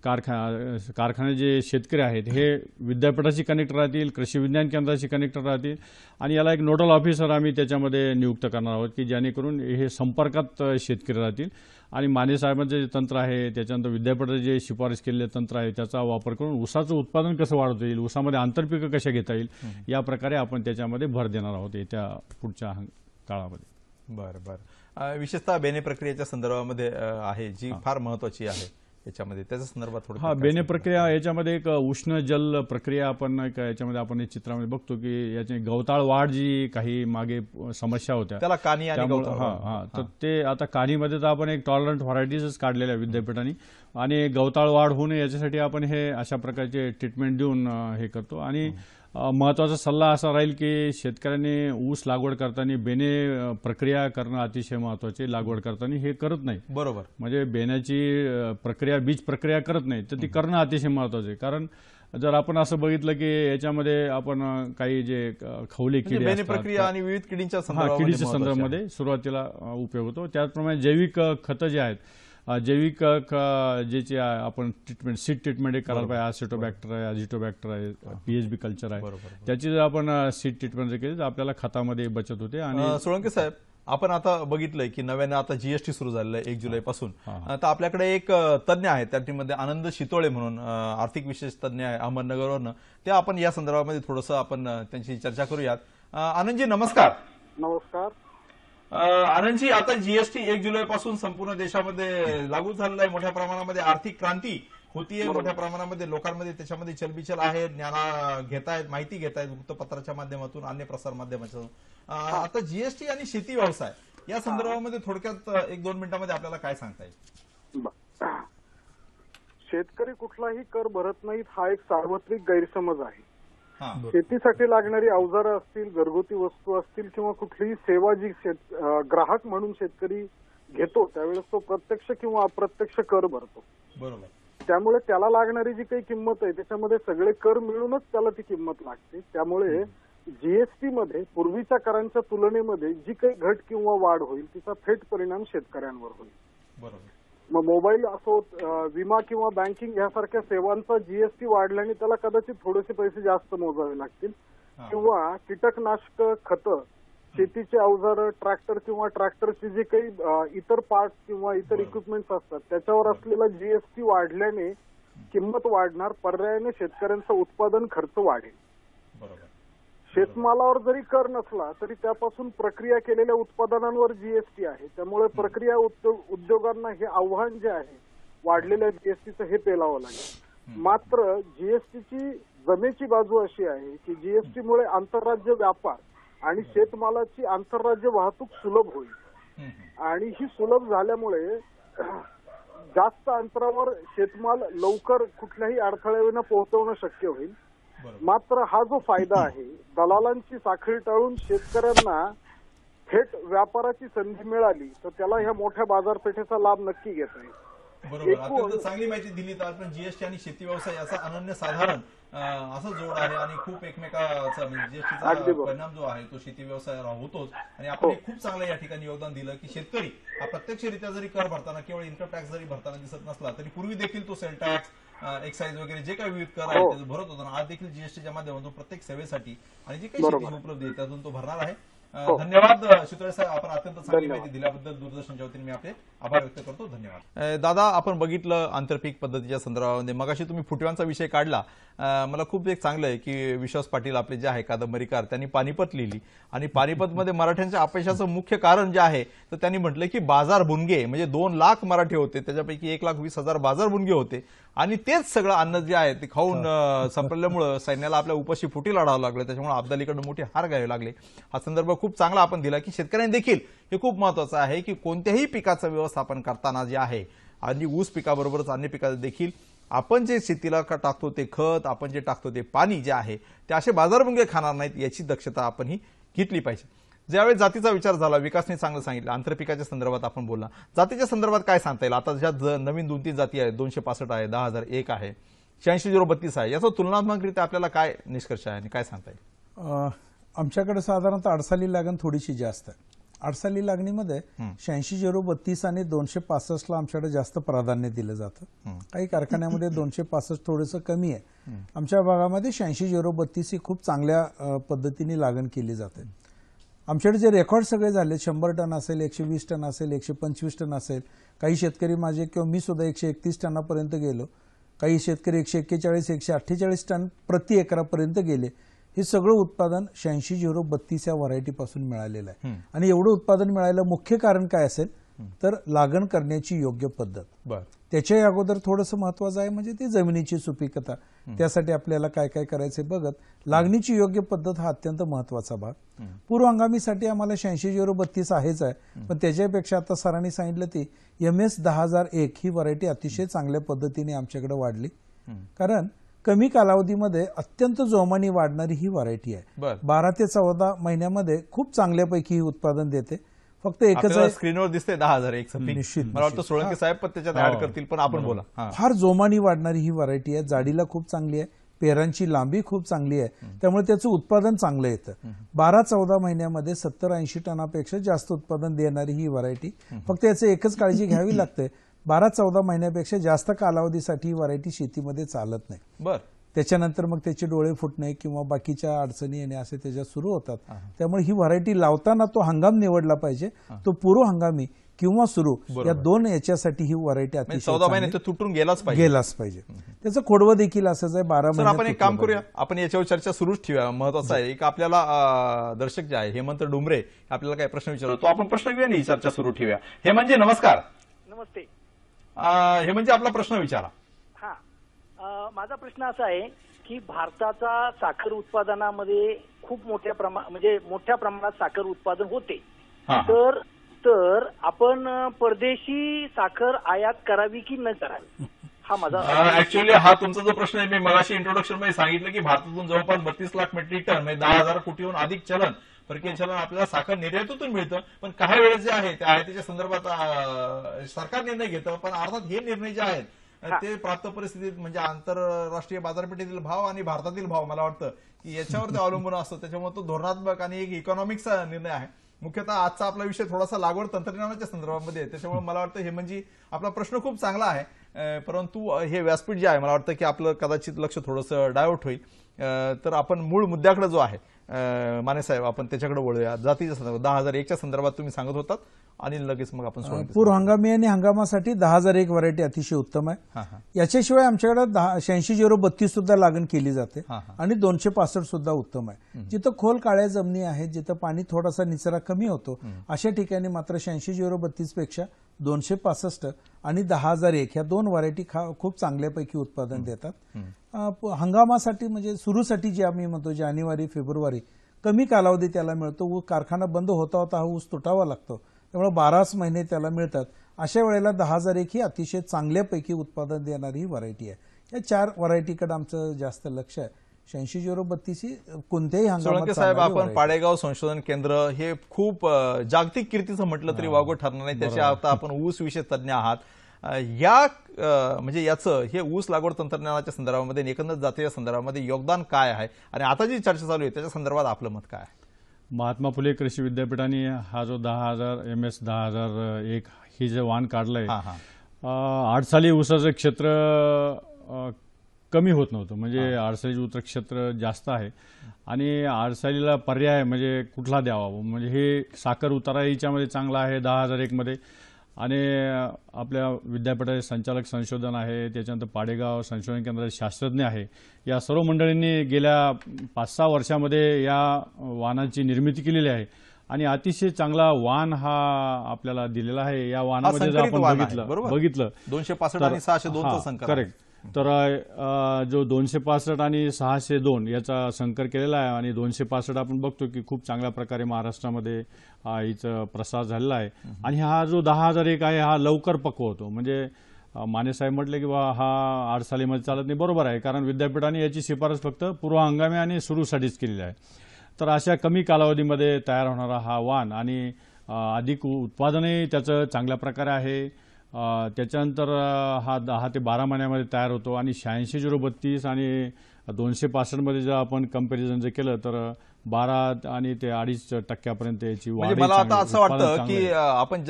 कारखाने जे शेतकरी आहेत हे विद्यापीठाशी कनेक्ट राहतील, कृषी विज्ञान केंद्राशी कनेक्ट राहतील आणि याला एक नोडल ऑफिसर आम्ही त्याच्यामध्ये नियुक्त करणार आहोत की जेणेकरून हे संपर्कात शेतकरी राहतील. आणि माने साहेबांचं जे तंत्र आहे त्याच्यानंतर विद्यापीठाचे जे शिफारस केलेले तंत्र आहे त्याचा वापर करून ऊसाचं उत्पादन कसं वाढवता येईल, ऊसामध्ये आंतरपिकं कशा घेता येईल या प्रकारे आपण त्याच्यामध्ये भर देणार आहोत येत्या पुढच्या काळामध्ये. बरं बरं. विशेषतः बेने प्रक्रियेच्या संदर्भामध्ये आहे जी फार महत्वाची आहे याच्यामध्ये, त्याच्या संदर्भात थोडं. बेने प्रक्रिया याच्यामध्ये एक उष्ण जल प्रक्रिया आपण याच्यामध्ये आपण चित्रामध्ये बघतो की याची गवताळ वाढ जी काही मागे समस्या होत्या त्याला कानी आणि तर ते आता कानीमध्ये तर आपण एक टॉलरंट व्हरायटीजच काढलेल्या विद्यापीठाने आणि गवताळ वाढ होऊ नये याच्यासाठी आपण हे अशा प्रकारचे ट्रीटमेंट देऊन हे करतो. आणि महत्वाचा सल्ला असा राहील की शेतकऱ्यांनी ऊस लागवड करताना बेने प्रक्रिया करणं अतिशय महत्वाचे. लागवड करताना हे करत नाही. बरोबर. म्हणजे बेण्याची प्रक्रिया बीज प्रक्रिया करत नाही तर ती करणं अतिशय महत्वाचे. कारण जर आपण असं बघितलं की याच्यामध्ये आपण काही जे खवले किडे बेने प्रक्रिया आणि विविध किडींच्या संदर्भामध्ये सुरुवातीला उपयोग होतो. त्याचप्रमाणे जैविक खतं जे आहेत, जैविक ज्याची आपण ट्रीटमेंट सीड ट्रीटमेंट करायला पाहिजे. ॲसिटोबॅक्टर आहे, अजिटोबॅक्टर आहे, पीएचबी कल्चर आहे, त्याची जर आपण सीड ट्रीटमेंट केली तर आपल्याला खतामध्ये बचत होते. आणि सोळंके साहेब, आपण आता बघितलंय की नव्यानं आता जीएसटी सुरू झालेलं आहे 1 जुलैपासून. आता आपल्याकडे एक तज्ञ आहेत त्या टीममध्ये आनंद शितोळे म्हणून आर्थिक विशेष तज्ञ आहे अहमदनगरवरनं. ते आपण या संदर्भामध्ये थोडंसं आपण त्यांची चर्चा करूयात. आनंदजी नमस्कार. नमस्कार. आनंदजी, आता जीएसटी 1 जुलैपासून संपूर्ण देशामध्ये लागू झालेला आहे. मोठ्या प्रमाणामध्ये आर्थिक क्रांती होतीये, मोठ्या प्रमाणामध्ये लोकांमध्ये त्याच्यामध्ये चलबिचल आहे, ज्ञान घेतायत, माहिती घेतायत वृत्तपत्राच्या माध्यमातून, अन्य प्रसार माध्यमातून. आता जीएसटी आणि शेती व्यवसाय या संदर्भामध्ये थोडक्यात 1-2 मिनिटांमध्ये आपल्याला काय सांगता येईल? शेतकरी कुठलाही कर भरत नाहीत हा एक सार्वत्रिक गैरसमज आहे. शेतीसाठी लागणारी अवजारं असतील, घरगुती वस्तू असतील किंवा कुठलीही सेवा जी ग्राहक म्हणून शेतकरी घेतो त्यावेळेस तो प्रत्यक्ष किंवा अप्रत्यक्ष कर भरतो. बरोबर. त्यामुळे त्याला लागणारी जी काही किंमत आहे त्याच्यामध्ये सगळे कर मिळूनच त्याला ती किंमत लागते. त्यामुळे जीएसटी मध्ये पूर्वीच्या करांच्या तुलनेमध्ये जी काही घट किंवा वाढ होईल तिचा थेट परिणाम शेतकऱ्यांवर होईल. बरोबर. मग मोबाईल असो, विमा किंवा बँकिंग यासारख्या सेवांचा जीएसटी वाढल्याने त्याला कदाचित थोडेसे पैसे जास्त मोजावे लागतील, किंवा कीटकनाशक, खतं, शेतीचे अवजारं, ट्रॅक्टर किंवा ट्रॅक्टरचे जे काही इतर पार्ट किंवा इतर इक्विपमेंट्स असतात त्याच्यावर असलेला जीएसटी वाढल्याने किंमत वाढणार, पर्यायाने शेतकऱ्यांचा उत्पादन खर्च वाढेल. शेतमालावर जरी कर नसला तरी त्यापासून प्रक्रिया केलेल्या उत्पादनांवर जीएसटी आहे, त्यामुळे प्रक्रिया उद्योगांना हे आव्हान जे आहे वाढलेल्या जीएसटीचं हे पेलावं लागेल. मात्र जीएसटीची जमेची बाजू अशी आहे की जीएसटीमुळे आंतरराज्य व्यापार आणि शेतमालाची आंतरराज्य वाहतूक सुलभ होईल, आणि ही सुलभ झाल्यामुळे जास्त अंतरावर शेतमाल लवकर कुठल्याही अडथळ्याविना पोहोचवणं शक्य होईल. मात्र हा जो फायदा आहे, दलालांची साखळी टाळून शेतकऱ्यांना थेट व्यापाराची संधी मिळाली तर त्याला ह्या मोठ्या बाजारपेठेचा लाभ नक्की घेता येईल. बरोबर. अत्यंत चांगली माहिती दिली. तर आपण जीएसटी आणि शेती व्यवसाय याचा अनन्यसाधारण असं जोड आहे आणि खूप एकमेकाचा म्हणजे जीएसटीचा परिणाम जो आहे तो शेती व्यवसायाला होतोच. आणि आपण एक खूप चांगलं या ठिकाणी योगदान दिलं की शेतकरी हा प्रत्यक्षरित्या जरी कर भरताना, केवळ इन्कम टॅक्स जरी भरताना दिसत नसला तरी पूर्वी देखील तो सेल टॅक्स, एक्साईज वगैरे जे काही विविध कर आहेत त्याचं भरत होता. आज देखील जीएसटीच्या माध्यमातून प्रत्येक सेवेसाठी आणि जी काही शेती उपलब्ध आहे त्यातून तो भरणार आहे. धन्यवाद शितोळे साहेब, आपण अत्यंत चांगली माहिती दिल्याबद्दल दूरदर्शनच्या वतीने मी आपले आभार व्यक्त करतो. धन्यवाद. दादा, आपण बघितलं आंतरपीक पद्धतीच्या संदर्भामध्ये मगाशी तुम्ही फुटव्यांचा विषय काढला. मला खूप एक चांगलं आहे की विश्वास पाटील आपले जे आहे कादंबरीकार, त्यांनी पानिपत लिहिली आणि पानिपतमध्ये मराठ्यांच्या अपयशाचं मुख्य कारण जे आहे तर त्यांनी म्हटलं की बाजार भुणगे, म्हणजे 2 लाख मराठी होते, त्याच्यापैकी 1,20,000 बाजार भुणगे होते आणि तेच सगळं अन्न जे आहे ते खाऊन संपल्यामुळं सैन्याला आपल्या उपाशी फुटी लढावं लागलं, त्याच्यामुळे अब्दालीकडे मोठे हार घ्यावे लागले. हा संदर्भ खूप चांगला आपण दिला की शेतकऱ्यांनी देखील हे खूप महत्वाचं आहे की कोणत्याही पिकाचं व्यवस्थापन करताना जे आहे आणि ऊस पिकाबरोबरच अन्य पिकाचं देखील आपण जे शेतीला टाकतो ते खत, आपण जे टाकतो ते पाणी जे आहे ते असे बाजारभुंगे खाणार नाहीत याची दक्षता आपण ही घेतली पाहिजे. ज्यावेळी जातीचा विचार झाला, विकासने चांगलं सांगितलं, आंतरपिकाच्या संदर्भात आपण बोलला. जातीच्या संदर्भात काय सांगता येईल? आता ज्या नवीन 2-3 जाती आहेत, 265 आहे, 10,001 आहे, 86,032 आहे, याचा तुलनात्मकरित्या आपल्याला काय निष्कर्ष आहे आणि काय सांगता येईल? आमच्याकडे साधारणतः अडसाली लागण थोडीशी जास्त आहे. अडसाली लागणीमध्ये 86,032 आणि 265ला आमच्याकडे जास्त प्राधान्य दिलं जातं. काही कारखान्यामध्ये 265 थोडंसं कमी आहे. आमच्या भागामध्ये 86,032 ही खूप चांगल्या पद्धतीने लागण केली जाते. आमच्याकडे जे रेकॉर्ड सगळे झाले, 100 टन असेल, 120 टन असेल, 125 टन असेल, काही शेतकरी माझे किंवा मी सुद्धा 131 टनापर्यंत गेलो, काही शेतकरी 141, 148 टन प्रति एकरापर्यंत गेले. हे सगळं उत्पादन 86,032 या व्हरायटीपासून मिळालेलं आहे. आणि एवढं उत्पादन मिळायला मुख्य कारण काय असेल तर लागण करण्याची योग्य पद्धत. त्याच्याही अगोदर थोडंसं महत्वाचं आहे म्हणजे ती जमिनीची सुपीकता. त्यासाठी आपल्याला काय काय करायचे बघत लागणीची योग्य पद्धत हा अत्यंत महत्वाचा भाग. पूर्व हंगामीसाठी आम्हाला 86,032 आहेच आहे, पण त्याच्यापेक्षा आता सरांनी सांगितलं ती MS 10,001 ही व्हरायटी अतिशय चांगल्या पद्धतीने आमच्याकडे वाढली. कारण कमी कालावधीमध्ये अत्यंत जोमाने वाढणारी ही व्हरायटी आहे. 12 ते 14 महिन्यामध्ये खूप चांगल्यापैकी ही उत्पादन देते. फक्त एकच आहे, स्क्रीनवर दिसते 10,001. निश्चित मला वाटतं सोळंके साहेब पण त्याच्यात ऍड करतील, पण आपण बोला. फार जोमाने वाढणारी ही व्हरायटी आहे. जाडीला खूप चांगली आहे, पेरांची लांबी खूप चांगली आहे, त्यामुळे त्याचं उत्पादन चांगलं येतं. 12-14 महिन्यामध्ये 70-80 टनापेक्षा जास्त उत्पादन देणारी ही व्हरायटी. फक्त याचं एकच काळजी घ्यावी लागते, 12-14 महिन्यापेक्षा जास्त कालावधीसाठी ही व्हरायटी शेतीमध्ये चालत नाही. त्याच्यानंतर मग त्याचे डोळे फुटणे किंवा बाकीच्या अडचणी येणे असे त्याच्यात सुरू होतात. त्यामुळे ही व्हरायटी लावताना तो हंगाम निवडला पाहिजे, तो पूर्व हंगामी किंवा सुरू या दोन याच्यासाठी ही व्हरायटी अतिशय 14 महिने तुटून गेलाच पाहिजे. त्याचं खोडवं देखील असंच आहे, 12 महिने. आपण एक काम करूया, आपण याच्यावर चर्चा सुरूच ठेवूया. महत्वाचं आहे एक आपल्याला दर्शक जे आहे हेमंत डोंबरे आपल्याला काय प्रश्न विचारतो, तो आपण प्रश्न घेऊया आणि चर्चा सुरू ठेवूया. हे म्हणजे नमस्कार. नमस्ते. हे म्हणजे आपला प्रश्न विचारा. माझा प्रश्न असा आहे की भारताचा साखर उत्पादनामध्ये खूप मोठ्या प्रमाणात साखर उत्पादन होते, तर आपण परदेशी साखर आयात करावी की न करावी, हा माझा. ऍक्च्युअली हा तुमचा जो प्रश्न आहे, मी मगाशी इंट्रोडक्शन मध्ये सांगितलं की भारतातून जवळपास 32 लाख मेट्रिक टन म्हणजे 10,000 कोटीहून अधिक चलन, परकीय चलन आपल्याला साखर निर्यातीतून मिळतं. पण काही वेळेस जे आहे त्या आयातीच्या संदर्भात सरकार निर्णय घेतं, पण अर्थात हे निर्णय जे आहेत ते प्राप्त परिस्थितीत म्हणजे आंतरराष्ट्रीय बाजारपेठेतील भाव आणि भारतातील भाव मला वाटतं की याच्यावर ते अवलंबून असतं. त्याच्यामुळे तो धोरणात्मक आणि एक इकॉनॉमिकचा निर्णय आहे. मुख्यतः आजचा आपला विषय थोडासा लागवड तंत्रज्ञानाच्या संदर्भामध्ये आहे. त्याच्यामुळे मला वाटतं हे म्हणजे आपला प्रश्न खूप चांगला आहे, परंतु हे व्यासपीठ जे आहे मला वाटतं की आपलं कदाचित लक्ष थोडंसं डायव्हर्ट होईल. तर आपण मूळ मुद्द्याकडे जो आहे माने साहेब आपण त्याच्याकडे वळूया. जातीच्या संदर्भात 10,001च्या संदर्भात तुम्ही सांगत होतात आणि लगेच मग आपण पूर्व हंगामी आणि हंगामासाठी 10,001 व्हरायटी अतिशय उत्तम आहे. याच्याशिवाय आमच्याकडे 86,032 सुद्धा लागण केली जाते आणि 265 सुद्धा उत्तम आहे. जिथं खोल काळ्या जमिनी आहेत, जिथं पाणी थोडासा निचरा कमी होतो अशा ठिकाणी मात्र 86,032 पेक्षा 265 आणि 10,001 ह्या दोन व्हरायटी खूप चांगल्यापैकी उत्पादन देतात. हंगामासाठी म्हणजे सुरूसाठी जे आम्ही म्हणतो जानेवारी फेब्रुवारी कमी कालावधी त्याला मिळतो. कारखाना बंद होता होता हा ऊस तुटावा लागतो, त्यामुळे 12 महिने त्याला मिळतात. अशा वेळेला 10,001 ही अतिशय चांगल्यापैकी उत्पादन देणारी ही व्हरायटी आहे. या 4 व्हरायटीकडे आमचं जास्त लक्ष आहे. 86,032 ही कोणत्याही हंगामात साहेब आपण पाडेगाव संशोधन केंद्र हे खूप जागतिक कीर्तीचं म्हटलं तरी वावगं ठरणार नाही. त्याच्या आता आपण ऊस विषय तज्ज्ञ आहात. म्हणजे याचं हे ऊस लागवड तंत्रज्ञानाच्या संदर्भामध्ये एकंदर जातीच्या संदर्भामध्ये योगदान काय आहे आणि आता जी चर्चा चालू आहे त्याच्या संदर्भात आपलं मत काय आहे? महात्मा फुले कृषी विद्यापीठाने हा जो 10,000 MS 10,001 ही जे वाण काढलंय, 8 साली ऊसाचं क्षेत्र कमी होत नव्हतं. म्हणजे आडसालीचं उत्तर क्षेत्र जास्त आहे आणि आडसालीला पर्याय म्हणजे कुठला द्यावा, म्हणजे हे साखर उतारा याच्यामध्ये चांगला आहे 10,001 मध्ये. आणि आपल्या विद्यापीठाचे संचालक संशोधन आहे, त्याच्यानंतर पाडेगाव संशोधन केंद्राचे शास्त्रज्ञ आहे. या सर्व मंडळींनी गेल्या 5-6 वर्षामध्ये या वाहनाची निर्मिती केलेली आहे आणि अतिशय चांगला वाहन हा आपल्याला दिलेला आहे. या वाहनामध्ये जर आपण बघितलं 265 आणि 602 संकर, करेक्ट, तर जो 265 आणि 602 याचा संकर केलेला आहे आणि 265 आपण बघतो की खूप चांगल्या प्रकारे महाराष्ट्रामध्ये हिचा प्रसार झालेला आहे. आणि हा जो 10,001 आहे हा लवकर पक्व होतो. म्हणजे माने साहेब म्हटले की बा हा 8 सालीमध्ये चालत नाही, बरोबर आहे, कारण विद्यापीठाने याची शिफारस फक्त पूर्व हंगामी आणि सुरूसाठीच केलेली आहे. तर अशा कमी कालावधीमध्ये तयार होणारा हा वाण आणि अधिक उत्पादनही त्याचं चांगल्या प्रकारे आहे. त्याच्यानंतर हा 10 ते 12 महिन्यामध्ये तयार होतो आणि 86,032 आणि 265 मध्ये जर आपण कंपॅरिझन जर केलं तर 12 आणि ते 2.5% याची वाढ. म्हणजे मला आता असं वाटतं की आपण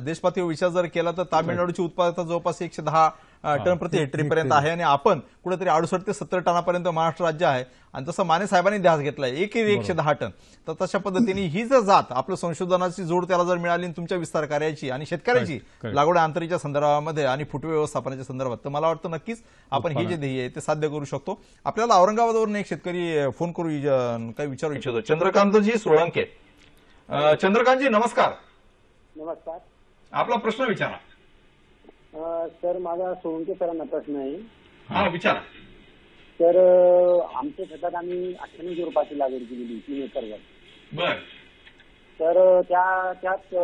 देशपातळीवर विचार जर केला तर तामिळनाडूची उत्पादकता जवळपास 110 टन प्रति हेक्टरीपर्यंत आहे आणि आपण कुठेतरी 68 ते 70 टनापर्यंत महाराष्ट्र राज्य आहे. आणि तसं माने साहेबांनी ध्यास घेतलाय 110 टन. तर तशा पद्धतीने ही जर जात आपलं संशोधनाची जोड त्याला जर मिळाली तुमच्या विस्तार कार्याची आणि शेतकऱ्याची लागवड अंतरीच्या संदर्भामध्ये आणि फुटवे व्यवस्थापनाच्या संदर्भात, तर मला वाटतं नक्कीच आपण हे जे ध्येय आहे ते साध्य करू शकतो. आपल्याला औरंगाबादवरून एक शेतकरी फोन करू काही विचारू इच्छितो. चंद्रकांतजी सोळंके. चंद्रकांतजी नमस्कार. नमस्कार. आपला प्रश्न विचारा. सर माझा सोळंके सरांना प्रश्न आहे. हा विचारा. तर आमच्या शेतात आम्ही 98 रुपयाची लागवड केलेली 3 एकरवर. बर. तर त्यात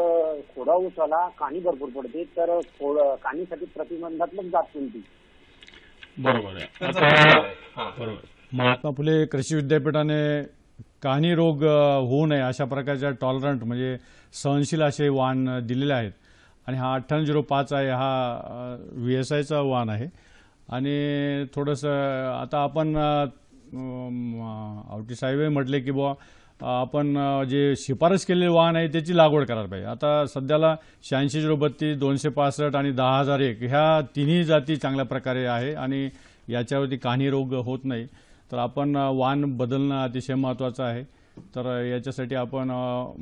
खोडा ऊसाला काणी भरपूर पडते, तर काणीसाठी प्रतिबंधात्मक जात कोणती? बरोबर आहे. महात्मा फुले कृषी विद्यापीठाने काणी रोग होऊ नये अशा प्रकारच्या टॉलरंट म्हणजे सहनशील असे वाण दिलेले आहेत आणि हा 9805 आहे. हा VSIचा वाण आहे. आणि थोडंसं आता आपण आवटी साहेब म्हटले की बुवा आपण जे शिफारस केलेले वाहन आहे त्याची लागवड करायला पाहिजे. आता सध्याला 86,032, 265 आणि 10,001 ह्या तिन्ही जाती चांगल्या प्रकारे आहे आणि याच्यावरती काही रोग होत नाही. तर आपण वाण बदलणं अतिशय महत्त्वाचं आहे. तर याच्यासाठी आपण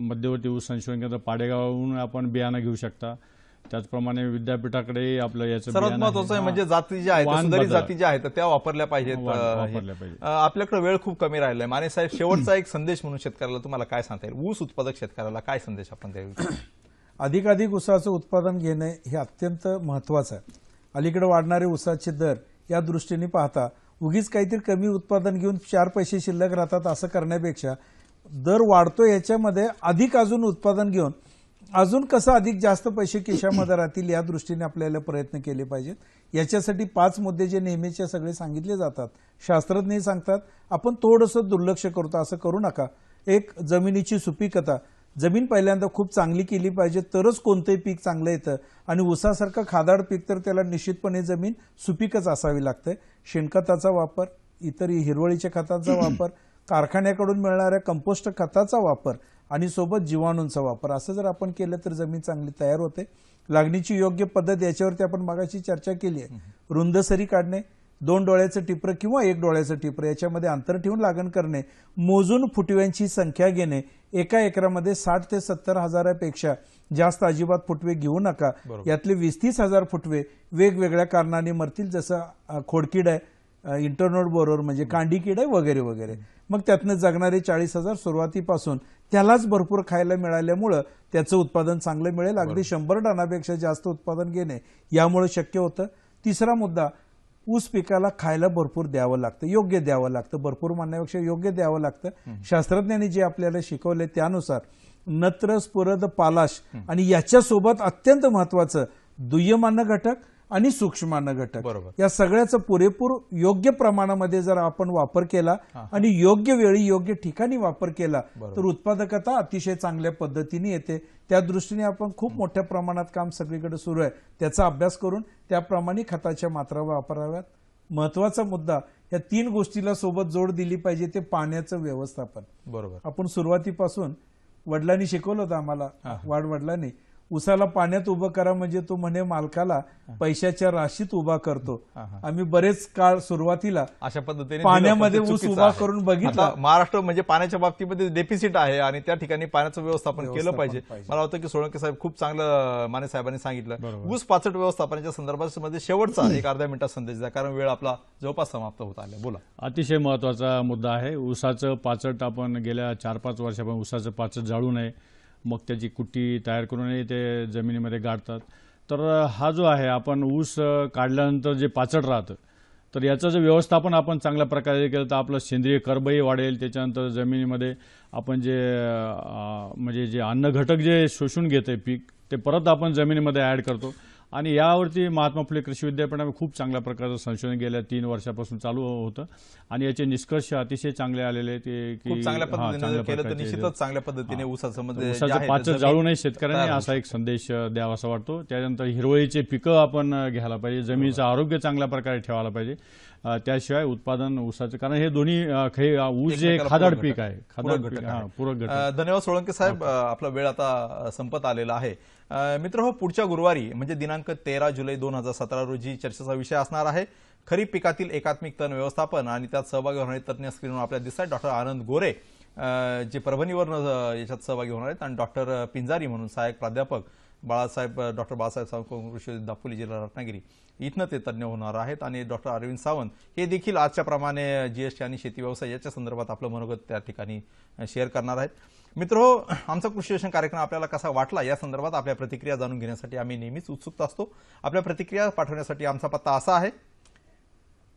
मध्यवर्ती ऊस संशोधन केंद्र पाडेगावहून आपण बियाणं घेऊ शकता. त्याचप्रमाणे विद्यापीठाकडे आपलं याचं सर्वात महत्वाचं आहे म्हणजे जाती ज्या आहेत सुंदरी जाती ज्या आहेत त्या वापरल्या पाहिजेत. आपल्याकडे वेळ खूप कमी राहिलाय. माने साहेब शेवटचा एक संदेश म्हणून शेतकऱ्याला तुम्हाला काय सांगता येईल? ऊस उत्पादक शेतकऱ्याला काय संदेश आपण द्यावा? अधिकाधिक ऊसाचं उत्पादन घेणे हे अत्यंत महत्वाचं आहे. अलीकडे वाढणारे ऊसाचे दर या दृष्टीने पाहता उगीच काहीतरी कमी उत्पादन घेऊन 4 पैसे शिल्लक राहतात असं करण्यापेक्षा दर वाढतो याच्यामध्ये अधिक अजून उत्पादन घेऊन अजून कसं अधिक जास्त पैसे खिशामध्ये राहतील या दृष्टीने आपल्याला प्रयत्न केले पाहिजेत. याच्यासाठी 5 मुद्दे जे नेहमीचे सगळे सांगितले जातात, शास्त्रज्ञही सांगतात, आपण थोडंसं दुर्लक्ष करतो, असं करू नका. एक, जमिनीची सुपीकता. जमीन पहिल्यांदा खूप चांगली केली पाहिजे, तरच कोणतंही पीक चांगलं येतं. आणि ऊसासारखं खादाड पीक तर त्याला निश्चितपणे जमीन सुपीकच असावी लागते. शेणखताचा वापर, इतर हिरवळीच्या खताचा वापर, कारखान्याकडून मिळणाऱ्या कंपोस्ट खताचा वापर आणि सोबत जीवाणूंचा वापर, असं जर आपण केलं तर जमीन चांगली तयार होते. लागणीची योग्य पद्धत, याच्यावरती आपण मागाशी चर्चा केली आहे. रुंद सरी काढणे, 2 डोळ्याचं टिपरं किंवा 1 डोळ्याचं टिपरं याच्यामध्ये अंतर ठेवून लागण करणे, मोजून फुटव्यांची संख्या घेणे. एका एकरामध्ये 60 ते 70 हजारापेक्षा जास्त अजिबात फुटवे घेऊ नका. यातले 20-30 हजार फुटवे वेगवेगळ्या कारणाने मरतील, जसं खोडकीड आहे, इंटरनोड बोरोर म्हणजे कांडी कीड आहे वगैरे वगैरे. मग त्यातनं जगणारे 40,000 सुरुवातीपासून त्यालाच भरपूर खायला मिळाल्यामुळं त्याचं उत्पादन चांगलं मिळेल. अगदी 100 टनापेक्षा जास्त उत्पादन घेणे यामुळे शक्य होतं. तिसरा मुद्दा, ऊस पिकाला खायला भरपूर द्यावं लागतं, योग्य द्यावं लागतं. भरपूर म्हणण्यापेक्षा योग्य द्यावं लागतं. शास्त्रज्ञांनी जे आपल्याला शिकवले त्यानुसार नत्र, स्फुरद, पालाश आणि याच्यासोबत अत्यंत महत्वाचं दुय्यमान्न घटक आणि सूक्ष्मान्न घटक, या सगळ्याचं पुरेपूर योग्य प्रमाणामध्ये जर आपण वापर केला आणि योग्य वेळी योग्य ठिकाणी वापर केला तर उत्पादकता अतिशय चांगल्या पद्धतीने येते. त्या दृष्टीने आपण खूप मोठ्या प्रमाणात काम सगळीकडे सुरू आहे. त्याचा अभ्यास करून त्याप्रमाणे खताच्या मात्रा वापराव्यात. महत्वाचा मुद्दा, या 3 गोष्टीला सोबत जोड दिली पाहिजे, ते पाण्याचं व्यवस्थापन. बरोबर. आपण सुरुवातीपासून वडिलांनी शिकवलं होतं आम्हाला, वडिलांनी, उसाला पाण्यात उभं करा म्हणजे तो म्हणे मालकाला पैशाच्या राशीत उभा करतो. आम्ही बरेच काळ सुरुवातीला अशा पद्धतीने पाण्यामध्ये ऊस उभा करून बघितला. महाराष्ट्र म्हणजे पाण्याच्या बाबतीमध्ये डेफिसिट आहे आणि त्या ठिकाणी पाण्याचं व्यवस्थापन केलं पाहिजे. मला वाटतं की सोळंके साहेब खूप चांगलं माने साहेबांनी सांगितलं. ऊस पाचट व्यवस्थापनाच्या संदर्भात शेवटचा एक अर्ध्या मिनिटात संदेश द्या, कारण वेळ आपला जवळपास समाप्त होत आला. बोला. अतिशय महत्वाचा मुद्दा आहे. ऊसाचं पाचट आपण गेल्या 4-5 वर्षापासून ऊसाचं पाचट जाळू नये, मग त्याची कुट्टी तयार करूनही ते जमिनीमध्ये गाडतात. तर हा जो आहे, आपण ऊस काढल्यानंतर जे पाचट राहतं, तर याचं जे व्यवस्थापन आपण चांगल्या प्रकारे केलं तर आपलं सेंद्रिय कर्बही वाढेल. त्याच्यानंतर जमिनीमध्ये आपण जे म्हणजे जे अन्न घटक जे शोषून घेते पीक, ते परत आपण जमिनीमध्ये ॲड करतो. आणि यावरती महात्मा फुले कृषी विद्यापीठामध्ये खूप चांगल्या प्रकारचं संशोधन गेल्या 3 वर्षापासून चालू होतं आणि याचे निष्कर्ष अतिशय चांगले आलेले आहेत की चांगल्या पद्धतीने केलं तर निश्चितच चांगल्या पद्धतीने ऊसाचं पाचट जाळू नये शेतकऱ्यांनी, असा एक संदेश द्यावा असं वाटतो. त्यानंतर हिरवळीचे पिकं आपण घ्यायला पाहिजे, जमिनीचं आरोग्य चांगल्या प्रकारे ठेवायला पाहिजे. त्याशिवाय उत्पादन ऊसाचं, कारण हे दोन्ही ऊस जे खादाड पीक आहे, पूरक घटक. धन्यवाद सोळंके साहेब, आपला वेळ आता संपत आलेला आहे. मित्र, पुढच्या गुरुवारी म्हणजे दिनांक 13 जुलै 2017 रोजी चर्चेचा विषय असणार आहे खरीप पिकातील एकात्मिक तण व्यवस्थापन, आणि त्यात सहभागी होणारे तज्ज्ञ स्क्रीनवर आपल्याला दिसतात. डॉक्टर आनंद गोरे जे परभणीवरून याच्यात सहभागी होणार आहेत, आणि डॉक्टर पिंजारी म्हणून सहाय्यक प्राध्यापक डॉक्टर बाळासाहेब सावंत कृषी दापोली जिल्हा रत्नागिरी इथनं ते तज्ज्ञ होणार आहेत. आणि डॉक्टर अरविंद सावंत हे देखील आजच्या प्रमाणे जीएसटी आणि शेती व्यवसाय याच्या संदर्भात आपलं मनोगत त्या ठिकाणी शेअर करणार आहेत. मित्रहो, आमचा कृषी दर्शन कार्यक्रम आपल्याला कसा वाटला या संदर्भात आपल्या प्रतिक्रिया जाणून घेण्यासाठी आम्ही नेहमीच उत्सुक असतो. आपल्या प्रतिक्रिया पाठवण्यासाठी आमचा पत्ता असा आहे: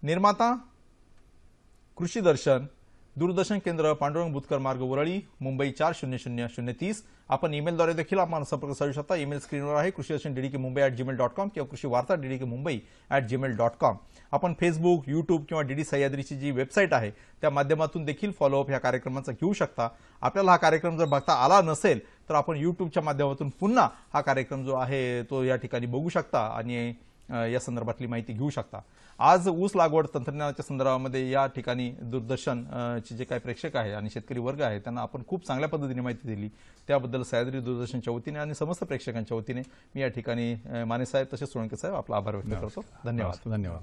निर्माता कृषी दर्शन, दूरदर्शन केंद्र, पांडुरंग बुतकर मार्ग, वरळी, मुंबई 400030. आपण ईमेलद्वारे देखील आपण संपर्क साधू शकता. ईमेल स्क्रीनवर आहे: कृषीदर्शन@gmail.com किंवा कृषी वार्ता ddk.mumbai@gmail.com. आपण फेसबुक, यूट्यूब किंवा डीडी सह्याद्रीची जी वेबसाईट आहे त्या माध्यमातून देखील फॉलोअप या कार्यक्रमाचा घेऊ शकता. आपल्याला हा कार्यक्रम जर बघता आला नसेल तर आपण यूट्यूबच्या माध्यमातून पुन्हा हा कार्यक्रम जो आहे तो या ठिकाणी बघू शकता आणि या संदर्भातली माहिती घेऊ शकता. आज ऊस लागवड तंत्रज्ञानाच्या संदर्भामध्ये या ठिकाणी दूरदर्शनचे जे काही प्रेक्षक आहे आणि शेतकरी वर्ग आहे त्यांना आपण खूप चांगल्या पद्धतीने माहिती दिली. त्याबद्दल सह्याद्री दूरदर्शनच्या वतीने आणि समस्त प्रेक्षकांच्या वतीने मी या ठिकाणी माने साहेब तसेच सोळंके साहेब आपला आभार व्यक्त करतो. धन्यवाद.